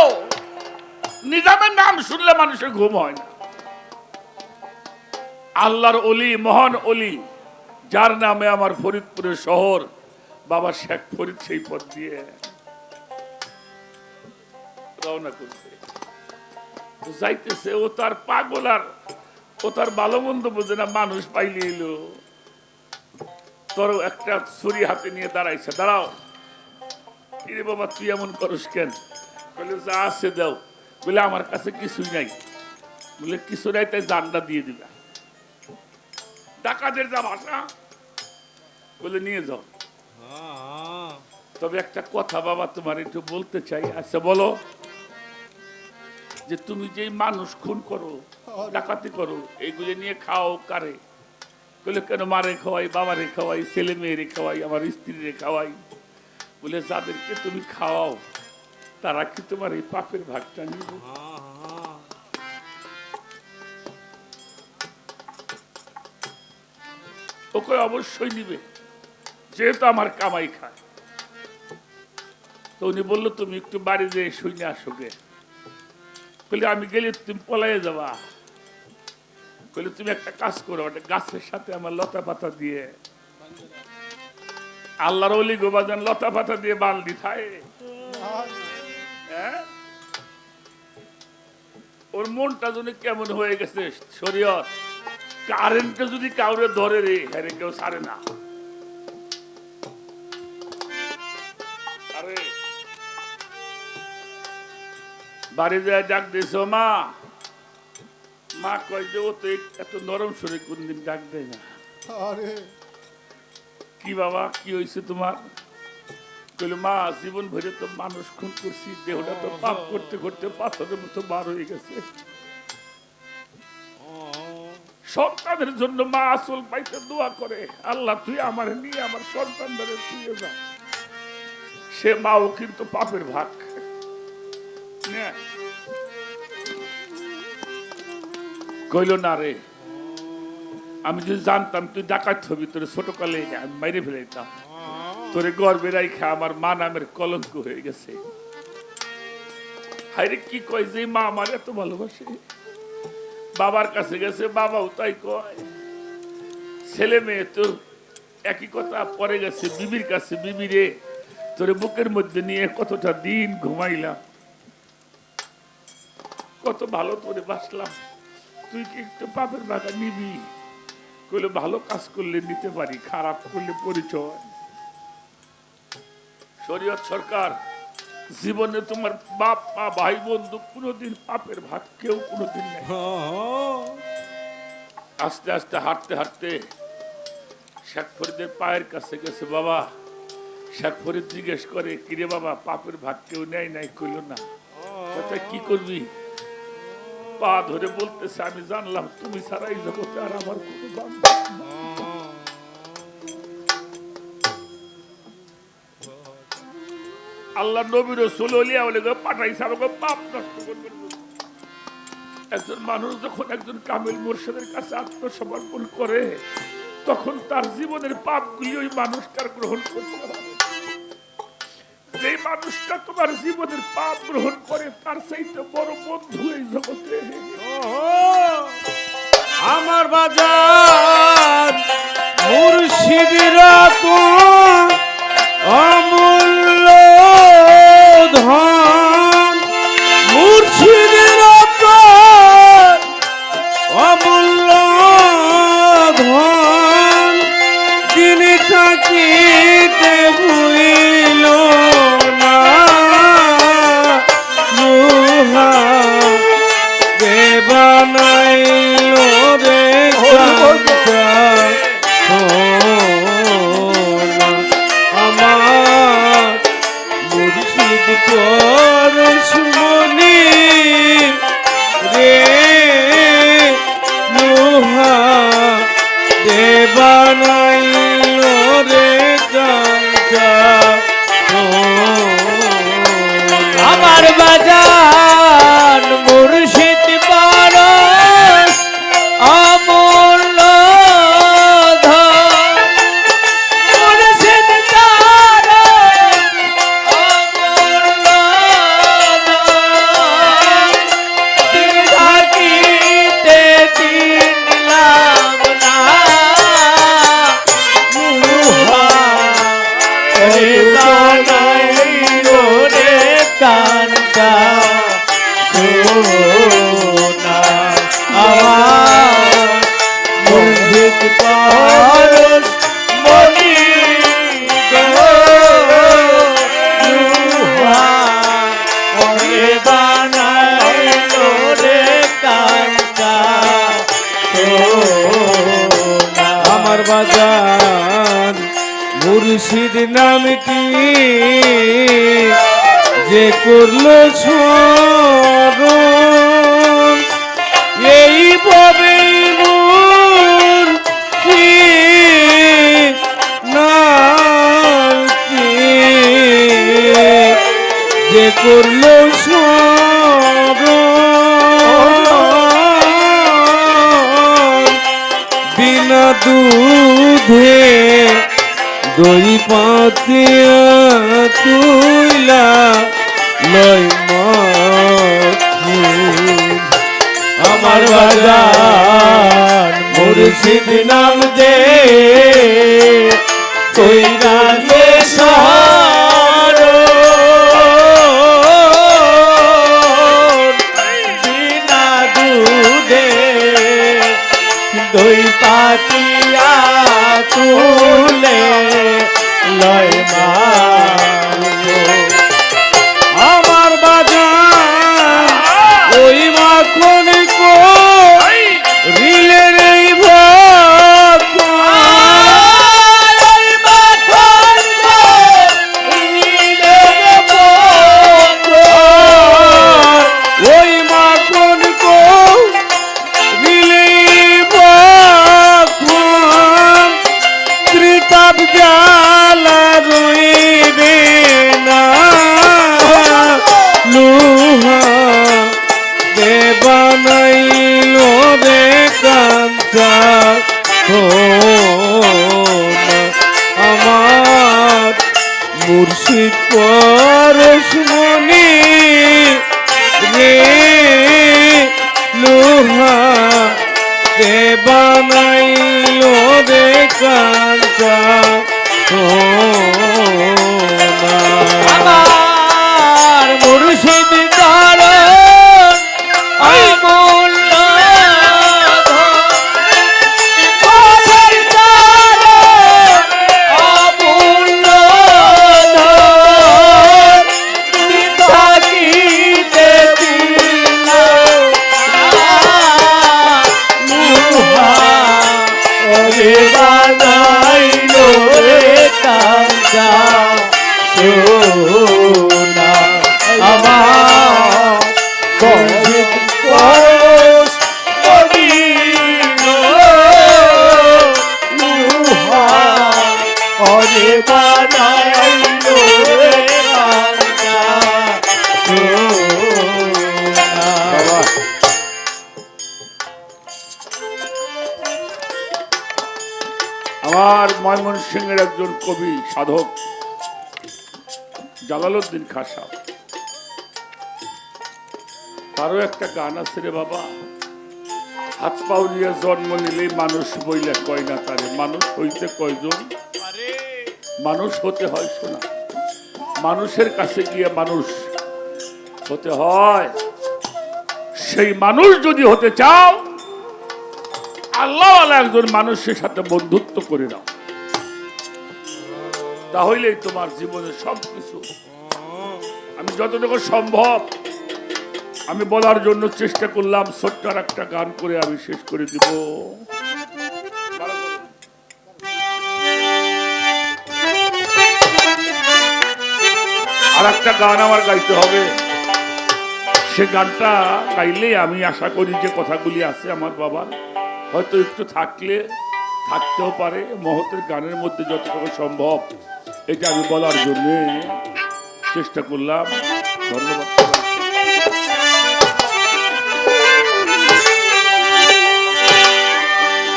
নিজামের নাম শুনলে মানুষের ঘুম হয় না। আল্লাহর অলি, মহান অলি, যার নামে আমার ফরিদপুরের শহর, বাবা শেখ ফরিদ সেই পথ দিয়ে রওনা করছে, যাইতেছে। ও তার পাগল, আর ও তার ভালো মন্দ বোঝে না। মানুষ পাইলে এলো, তোর একটা ছুরি হাতে নিয়ে দাঁড়াইছে, দাঁড়াও। কিরে বাবা, তুই এমন করস কেন? বলে যা আছে দাও। বলে আমার কাছে কিছুই নাই। বলে কিছু নাই, তাই জানটা দিয়ে দিবা। ডাকাতের যা ভাষা, বলে নিয়ে যাও। তবে একটা কথা বাবা তোমার একটু বলতে চাই। আচ্ছা বলো, যে তুমি যে মানুষ খুন করো, ডাকাতি করো, এইগুলি নিয়ে খাও কারে? বলে কেন, মারে খাওয়াই, বাবারে খাওয়াই, ছেলে মেয়েরে খাওয়াই, আমার স্ত্রীরে খাওয়াই। বলে যাদেরকে তুমি খাওয়াও তারা কি তোমার এই পাপের ভাগটা নিবে? ওকে অবশ্যই নিবে, যেহেতু আমার কামাই খায়। তো উনি বললো, তুমি একটু বাড়ি যেয়ে শুনে আসো গে। বলে আমি গেলে তুমি পলাইয়ে যাবা। বলে তুমি একটা কাজ করো, একটা গাছের সাথে আমার লতা পাতা দিয়ে, আল্লাহর ওলি গোবাজান লতা পাতা দিয়ে বালদি খায়। হ্যাঁ, ওর মনটা যদি কেমন হয়ে গেছে শরীয়ত, কারেন্টে যদি কাউরে ধরে রে, হ্যাঁ কেউ ছাড়ে না। আরে বাড়ি যায় ডাক দিয়েছ মা, মা কয় যে ও তো এত নরম শরীর কোনদিন ডাক দেয় না। আরে কি বাবা, কি হয়েছে তোমার? কইলো মা, জীবন ভরে তো মানুষ খুন করছি, দেহটা তো পাপ করতে করতে পাথরের মতো বার হয়ে গেছে। সন্তানের জন্য মা আসল পাইতে দোয়া করে, আল্লাহ তুই আমার নিয়ে আমার সন্তানদের তুই যা। সে মাও কিন্তু পাপের ভাগ নেয়। কইল না রে, আমি যদি জানতাম তুই ডাকাত হবি, তোর ছোটকালে আমি মাইরে ফেলাইতাম। তোরে গর্বে রাইখা আমার মা নামের কলঙ্ক হয়ে গেছে। হায়রে কি কয় যে মা আমার এত ভালোবাসে। বাবার কাছে গেছে, বাবাও তাই কয়। ছেলে মেয়ে তো একই কথা। পরে গেছে বিবির কাছে, বিবি রে তোরে বুকের মধ্যে নিয়ে কতটা দিন ঘুমাইলাম, কত ভালো তোরে বাসলাম, তুই কি একটু পাপের বাগা নিবি? কইলে ভালো কাজ করলে নিতে পারি, খারাপ করলে পরিচয়। শরীয়ত সরকার জীবনে তোমার বাপ মা ভাই বন্ধু কোনোদিন পাপের ভাগ কেউ কোনোদিন নেই। আস্তে আস্তে হাঁটতে হাঁটতে শেখ ফরিদের পায়ের কাছে গেছে। বাবা, শেখ ফরিদ জিজ্ঞেস করে, কিরে বাবা, পাপের ভাগ কেউ নেয় নাই? কইল না। কথা কি করবি? পা ধরে বলতেছে, আমি জানলাম তুমি ছাড়া এই জগতে আর আমার কোনো বান্ধব নাই। আল্লাহ নবী রাসূল ওলিয়া ওলিকে পাঠাইছে আমাকে পাপ নষ্ট করবে। একজন মানুষ যখন একজন কামিল মুর্শিদের কাছে আত্মসমর্পণ করে, তখন তার জীবনের পাপগুলি ওই মানুষটার গ্রহণ করতে হবে। যে মানুষটা তোমার জীবনের পাপ গ্রহণ করে, তার চাইতে বড় বন্ধু এই জগতে। আমার বাজার মুর্শিদিরা তো অমূল্য ধন, মুর্শিদিরা তো অমূল্য ধন, তিনি থাকিতে ভুইল না লোহা দেবানাইল রে কাঞ্চা সোনা। আমার মুর্শিদ পরশমণি রে লোহা দেবানাইল রে কাঞ্চা সোনা। আমার বাজান মুর্শিদ পরশ অমূল্য ধন, মুর্শিদ পরশ অমূল্য ধন, তিনি থাকিতে চিনলাম না লোহা দেবানাইল রে কাঞ্চা সোনা। আমার মুর্শিদ পরশ মনি গো লোহা দেবানাইল রে কাঞ্চা সোনা। আমার বাজার মুর্শিদ নামটি যে করলো স্মরণ, এই ভাবে মুর্শিদ নামটি যে করলো স্মরণ, বিনা দুধে দই পাতিয়া তুইলা লয় মাখুন। আমার বাজার মুর্শিদ নাম দে কইরা লে শরণ, বিনা দুধে দই পাতিয়া তুলে লয় মাখুন। আমার বাজার ওই মাখন কো রিলের এই ভাখন, ওই মাখন কো রিলের ভাখন, ওই মাখন কো রিলের ভাখন, ত্রিতাপ জ্বালা রইবে না লোহা দেবানাইল রে কাঞ্চা সোনা। আমার মুর্শিদ পরশমণি রে লোহা দেবানাইল রে কাঞ্চা সোনা। আমার মুর্শিদ কারণ অমূল্য ধন, মুর্শিদ কারণ অমূল্য ধন, বানাইলো রে রাজা সোনা। আমার ময়মনসিংহের একজন কবি সাধক জালালউদ্দিন খাঁ সাহেব, তারও একটা গান আছে রে বাবা, হাত পাও নিয়ে জন্ম নিলেই মানুষ বইলে কয় না তারে, মানুষ হইতে কয়জন, মানুষ হতে হয় শোনা, মানুষের কাছে গিয়ে মানুষ হতে হয়। সেই মানুষ যদি হতে চাও, আল্লাহ একজন মানুষের সাথে বন্ধুত্ব করে নাও, তাহলেই তোমার জীবনের সবকিছু। আমি যতটুকু সম্ভব আমি বলার জন্য চেষ্টা করলাম, ছোট্ট আর একটা গান করে আমি শেষ করে দিব। আর একটা গান আমার গাইতে হবে, সে গানটা গাইলে আমি আশা করি যে কথাগুলি আছে আমার বাবার হয়তো একটু থাকলে থাকতেও পারে মহতের গানের মধ্যে যতটুকু সম্ভব, এটা আমি বলার জন্য চেষ্টা করলাম। ধন্যবাদ।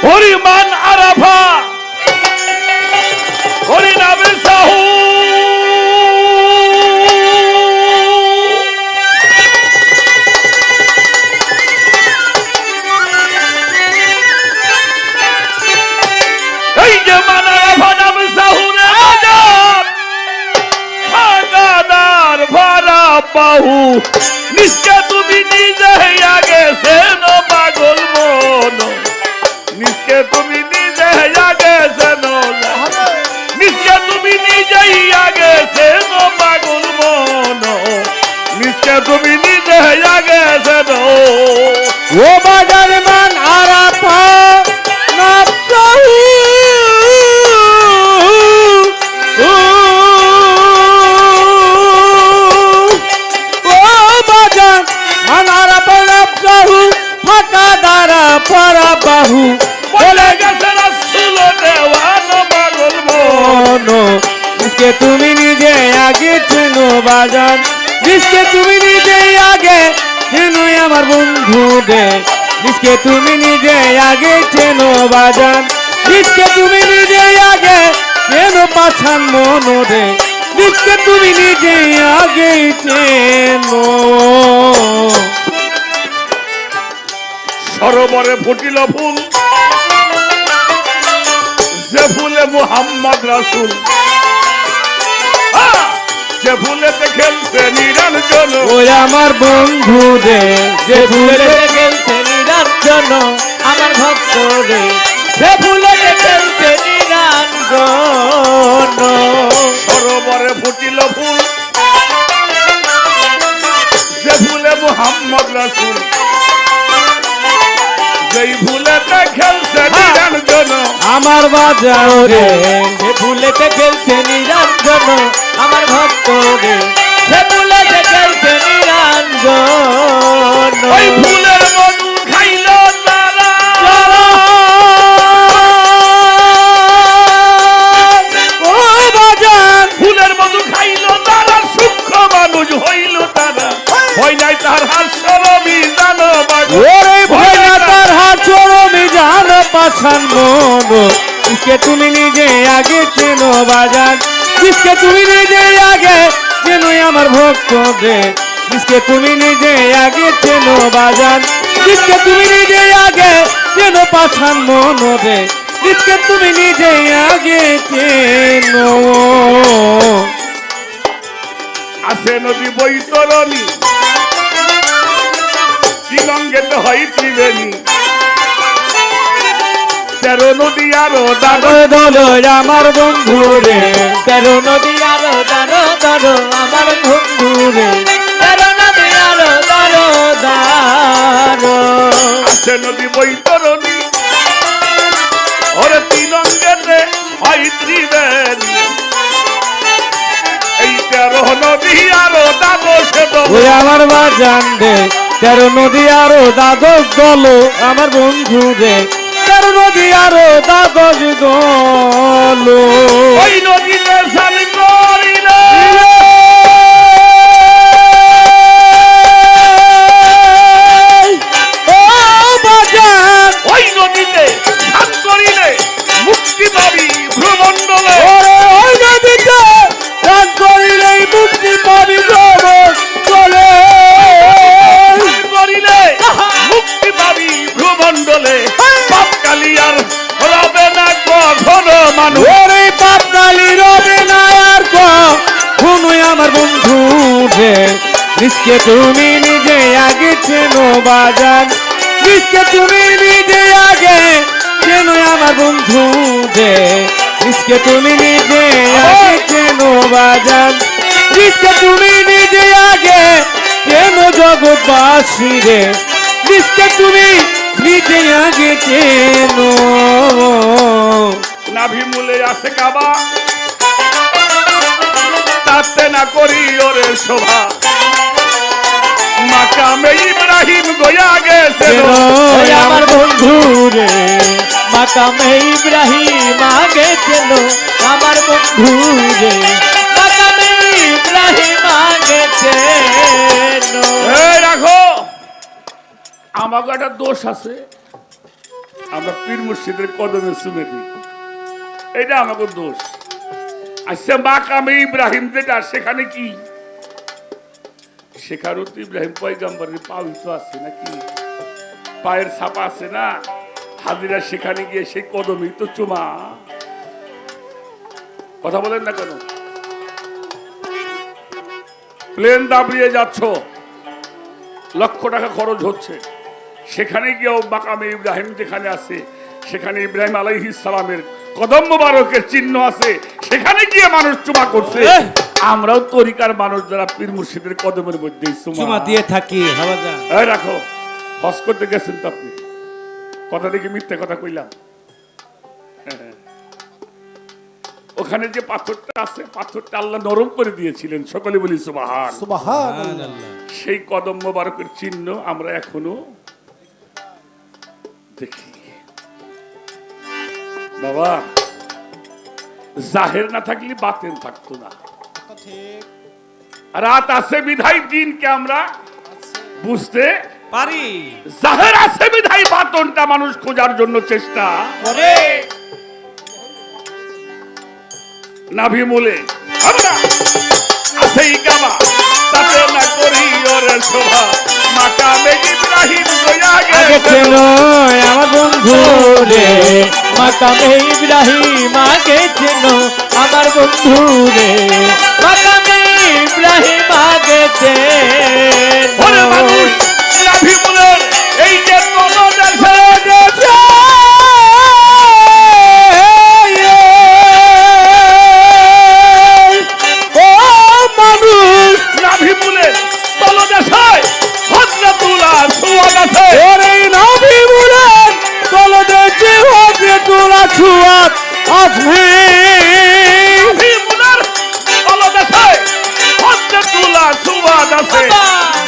হরিমান আরাফা হরিনামে সাহু এই যে মান আরাফা নাম সাহুরে বাজার ভাগাদার ভাড়া বাহু নিশ্চে তুমি নিজে আগে সেন পাগল মন, নিশ্চে তুমি নিজে আগে সেন, নিশ্চে তুমি নিজেই আগে সেন পাগল মন, নিশ্চে তুমি নিজে আগে সেন। ও বাজার মান আরাফা নাফসাহু ও বাজার মান আরাফা নাফসাহু ফাঁকা দ্বারা পরা বাহু বলে গেছে রাসূল দেওয়ান পাগল মন, इसके তুমি নিজে আগে চেনো বাজান, इसके তুমি নিজে আগে চেনো আমার বন্ধু রে, इसके তুমি নিজে আগে চেনো বাজান, इसके তুমি নিজে আগে চেনো পাছান মন রে, इसके তুমি নিজে আগে চেনো। সরোবরে ফুটিল ফুল, যে ফুলে মুহাম্মদ রাসূল, যে ফুলেতে খেলছে নিরঞ্জন, ওই আমার বন্ধু রে, যে ফুলেতে খেলছে নিরঞ্জন আমার ভক্ত রে, সে ফুলেতে খেলছে নিরঞ্জন। সরোবরে ফুটিল ফুল, যে ফুলে মুহাম্মদ রাসূল, যেই ফুলেতে খেলছে নিরঞ্জন, আমার বাজার রে, সে ফুলেতে খেলছে নিরঞ্জন আমার ভক্ত রে, সে ফুলেতে খেলছে নিরঞ্জন। ওই ফুলের মধু খাইল তারা, ও বাজার ফুলের মধু খাইল তারা, সূক্ষ্ম মানুষ হইল তারা, ভয় নাই তার হাস্যর বিধান বাগো, ওরে ভয় না তার হাত চরমে জানো পাছান মন, इसके তুমি নিজে আগে চেনো বাজার, इसके তুমি নিজে আগে চেনো আমার ভক্ত রে, इसके তুমি নিজে আগে চেনো বাজার, इसके তুমি নিজে আগে চেনো পাছান মন রে, इसके তুমি নিজে আগে চেনো। আছে নদী বৈতরণী, শ্রীলঙ্কেতে হয় ত্রিবেণী, 13 নদী আরো দাদা দাদো আমার বন্ধু রে, 13 নদী আরো দাদো দাদো আমার বন্ধু রে, 13 নদী আরো দাদো দাদো। আছে নদী বৈতরণী, ওরে শ্রীলঙ্কেতে হয় ত্রিবেণী, এই 13 নদী আরো দাদো সে ওই আমার বাজান রে, 13 নদী আরো দাদো গলো আমার বন্ধু রে, 13 নদী আরো দ্বাদশ গল ওই নদীতে স্নান করিলে ও বাজান ওই নদীতে স্নান করিলে মুক্তি পাবি ভ্রমণ্ডলে ওই নদীতে স্নান করিলেই মুক্তি পাবি চলে স্নান করিলে মুক্তি পাবি ভ্রমণ্ডলে পাপ কালিয়ার রবে না কখনো মানুষ ওরে পাপ কালি রবে না আর শুনুই আমার বন্ধু রে নিষ্কে তুমি নিজে আগে চেনো বাজান নিষ্কে তুমি নিজে আগে চেনো আমার বন্ধু রে নিষ্কে তুমি নিজে আগে চেনো বাজান নিষ্কে তুমি নিজে আগে চেনো জগৎবাসী রে নিষ্কে তুমি নিজে আগে চেনো নাভি মূলে আছে কাবা তাতে না করি ওরে শোভা মাকামে ইব্রাহিম গয়া গেছে ওই আমার বন্ধু রে মাকামে ইব্রাহিম আগে চেন আমার বন্ধু রে মাকামে ইব্রাহিম আগে চেন এই রাখো আমাকে একটা দোষ আছে আমরা পীর মুর্শিদের কদমে শুনে দিই এটা আমাকে দোষ আচ্ছা মাকামে ইব্রাহিম যেটা সেখানে কি সেখানেও তো ইব্রাহিম পয়গম্বরের পাবিত আছে নাকি পায়ের ছাপা আছে না হাজিরা সেখানে গিয়ে সেই কদমেই তো চুমা কথা বলেন না কেন প্লেন দাবড়িয়ে যাচ্ছ লক্ষ টাকা খরচ হচ্ছে সেখানে গিয়েও মাকামে ইব্রাহিম যেখানে আছে সেখানে ইব্রাহিম আলাইহিস সালামের কদম মোবারকের চিহ্ন আছে সেখানে গিয়ে মানুষ চুমা করছে আমরাও তরিকার মানুষ যারা পীর মুর্শিদের কদমের মধ্যে চুমা দিয়ে থাকি হাওয়াজান এই রাখো হজ করতে গেছেন তো আপনি কথা দেখি মিথ্যে কথা কইলাম ওখানে যে পাথরটা আছে পাথরটা আল্লাহ নরম করে দিয়েছিলেন সকলে বলি সুবহান সুবহানাল্লাহ। সেই কদম মোবারকের চিহ্ন আমরা এখনো দেখি বাবা জাহের না থাকলে বাতেন থাকতো না ঠিক রাত আছে বিধায় দিনকে আমরা বুঝতে পারি জাহের আছে বিধায় বাতনটা মানুষ খোঁজার জন্য চেষ্টা করে নাভি মূলে আমরা আছেই কাবা তাতে না করি ওরে শোভা মাকামে ইব্রাহিম গয়া আগে গেছে চেন আমার বন্ধু রে মাকামে ইব্রাহিম আগে চেন আমার বন্ধু রে মাকামে ইব্রাহিম আগে চেন ওরে মানুষ নাভি মূলের এই যে কোন দেশে ও মানুষ নাভি মূলের তলদেশে হযরতুল্লাহ সুওয়াদ আছে ওরে নবী মুরাদ চলো দেখি হবে তোরা ছুয়াত আসবে নাভি মূলের তলদেশে হযরতুল্লাহ সুওয়াদ আছে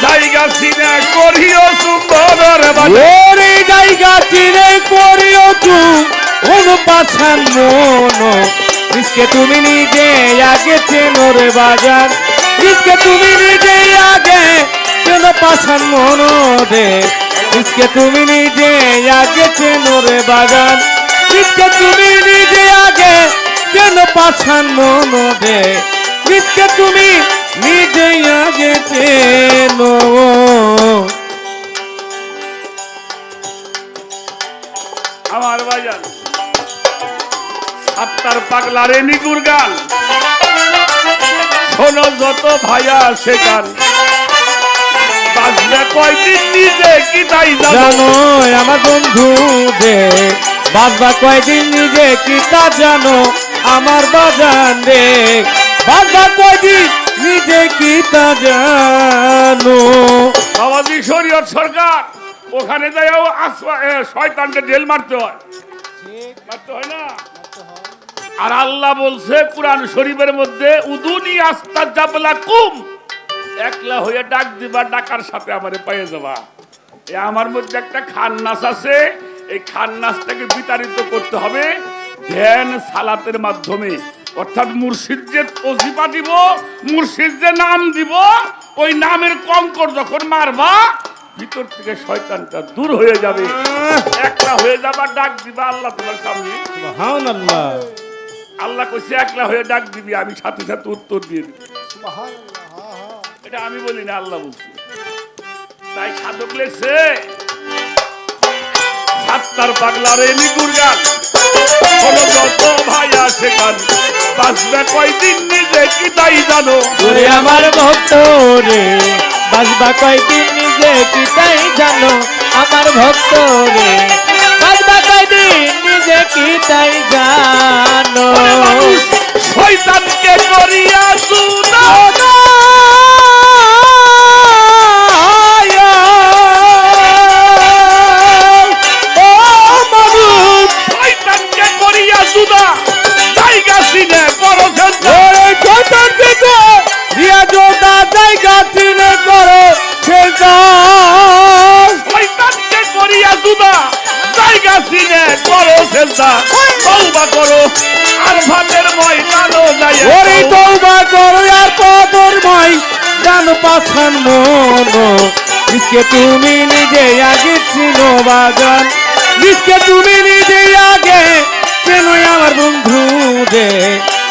জায়গা সিনা করিও সুন্দর বাজে ওরে জায়গা চিনে করিও তুই অনুপাছান মন इसके তুমি নিজে আগে চেনো রে বাজার इसके তুমি নিজে আগে চেনো পাছান মন রে इसके তুমি নিজে আগে চেনো রে বাজার इसके তুমি নিজে আগে চেনো পাছান মন রে इसके তুমি নিজে আগে চেনো আমার বাজান সাত্তার পাগলারে নিগুর গান শোনো যত ভাইয়া সে গান বাজবে কয়দিন নিজে কি তাই জানো জানো আমার বন্ধু রে বাজবা কয়দিন নিজে কি তা জানো আমার বাজান রে বাজবা কয়দিন নিজে কি তা জানো বাবাজি শরীয়ত সরকার ওখানে যাইও শয়তানকে জেল মারতে হয় ঠিক মারতে হয় না করতে হয়। আর আল্লাহ বলছে কুরআন শরীফের মধ্যে উদুনি আস্তাজাবলাকুম একলা হয়ে ডাক দিবা ডাকার সাথে আমারে পেয়ে যাবা এ আমার মধ্যে একটা খান্নাস আছে এই খান্নাসটাকে বিতাড়িত করতে হবে ধ্যান সালাতের মাধ্যমে, অর্থাৎ মুর্শিদ যে ওজিফা দিব, মুর্শিদ যে নাম দিব, ওই নামের কঙ্কর যখন মারবা ভিতর থেকে শয়তানটা দূর হয়ে যাবে, একলা হয়ে যাবা, ডাক দিবা আল্লাহ তোমার সামনে। সুবহানাল্লাহ। আল্লাহ কইছে একলা হয়ে ডাক দিবি, আমি সাথে সাথে উত্তর দিয়ে দিবি। এটা আমি বলি না, আল্লাহ বলছে। তাই সাধক লেখছে সাত্তার পাগলারে নিগুর গান হলো যত ভাই আসে গান, বাঁচবে কয়দিন নিজে কি তাই জানো। ওরে আমার ভক্ত রে, বাজবা কয়দিন নিজে কি তাই জানো। আমার ভক্ত রে, বাজবা কয়দিন নিজে কি তাই জানো। ওরে মানুষ শয়তানকে করিয়া সুনা, শয়তানকে করিয়া সুনা, জায়গা চিনে করো সেজদা। শয়তানকে করিয়া সুনা, জায়গা চিনে করো সেজদা। তওবা করো আর ভাতের ময়দানও যাইয়া ওরে তওবা করো আর পদরময় জান পাছান মন। নিজকে তুমি নিজে আগে চিনো বাজান, নিজকে তুমি নিজে আগে চেনো আমার বন্ধু রে।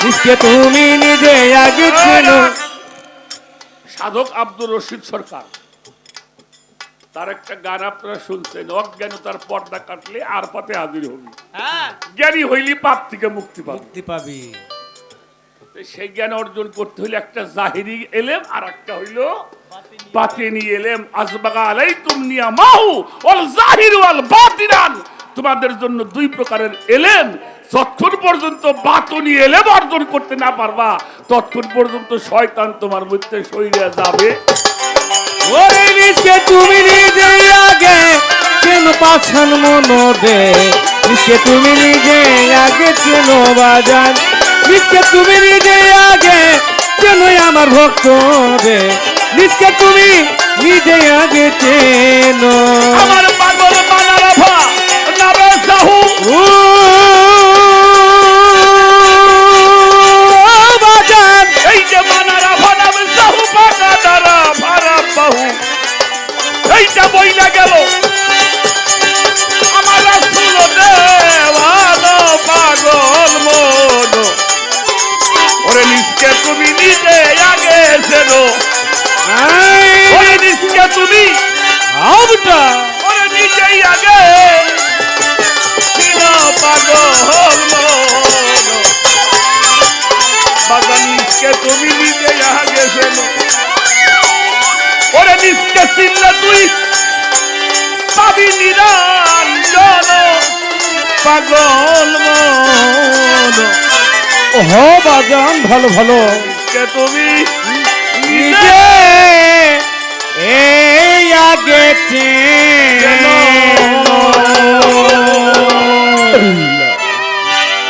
নিজকে তুমি নিজে আগে চেনো। সাধক আব্দুর রশিদ সরকার, তার একটা গান আপনারা শুনছেন, অজ্ঞানতার পর্দা কাটলে আর পাতে হাজির হবি, জ্ঞানী হইলি পাপ থেকে মুক্তি পাবি। মুক্তি পাবি। তো সেই জ্ঞান অর্জন করতে হইলে একটা জাহিরি এলেম আর একটা হইল বাতিনি এলেম। আসবাগা আলাইকুম নিয়ামাহু ওয়াল জাহির ওয়াল বাতিনান, তোমাদের জন্য দুই প্রকারের এলেম। যতক্ষণ পর্যন্ত বাতনি এলেম অর্জন করতে না পারবা, ততক্ষণ পর্যন্ত শয়তান তোমার মধ্যে সইয়া যাবে। ওরে নিজকে তুমি নিজে আগে চেনো পাছান মন রে। নিজকে তুমি নিজে আগে চেনো বাজান, নিজকে তুমি নিজে আগে চেনো আমার ভক্ত রে। নিজকে তুমি নিজে আগে চেনো। আমার পাগল মানারাফা নাবে সাহু, বাজান এই যে মানারাফা নাবে সাহু, পাগাদারা ভারা বাহু, এইটা বইলা গেল আমার রাসূল দেওয়ানো পাগল মন। ওরে নিজকে তুমি নিজে আগে চেনো, ওরে নিজকে তুমি, আউটা ওরে নিজেই আগে চিনো পাগল মন। বাগান নিজকে তুমি নিজে আগে চেনো, ওরে নিজকে চিনলে তুই পাবি নিরঞ্জন পাগল মন। ও বাজান ভালো ভালো নিজকে তুমি নিজে নিজে এই আগে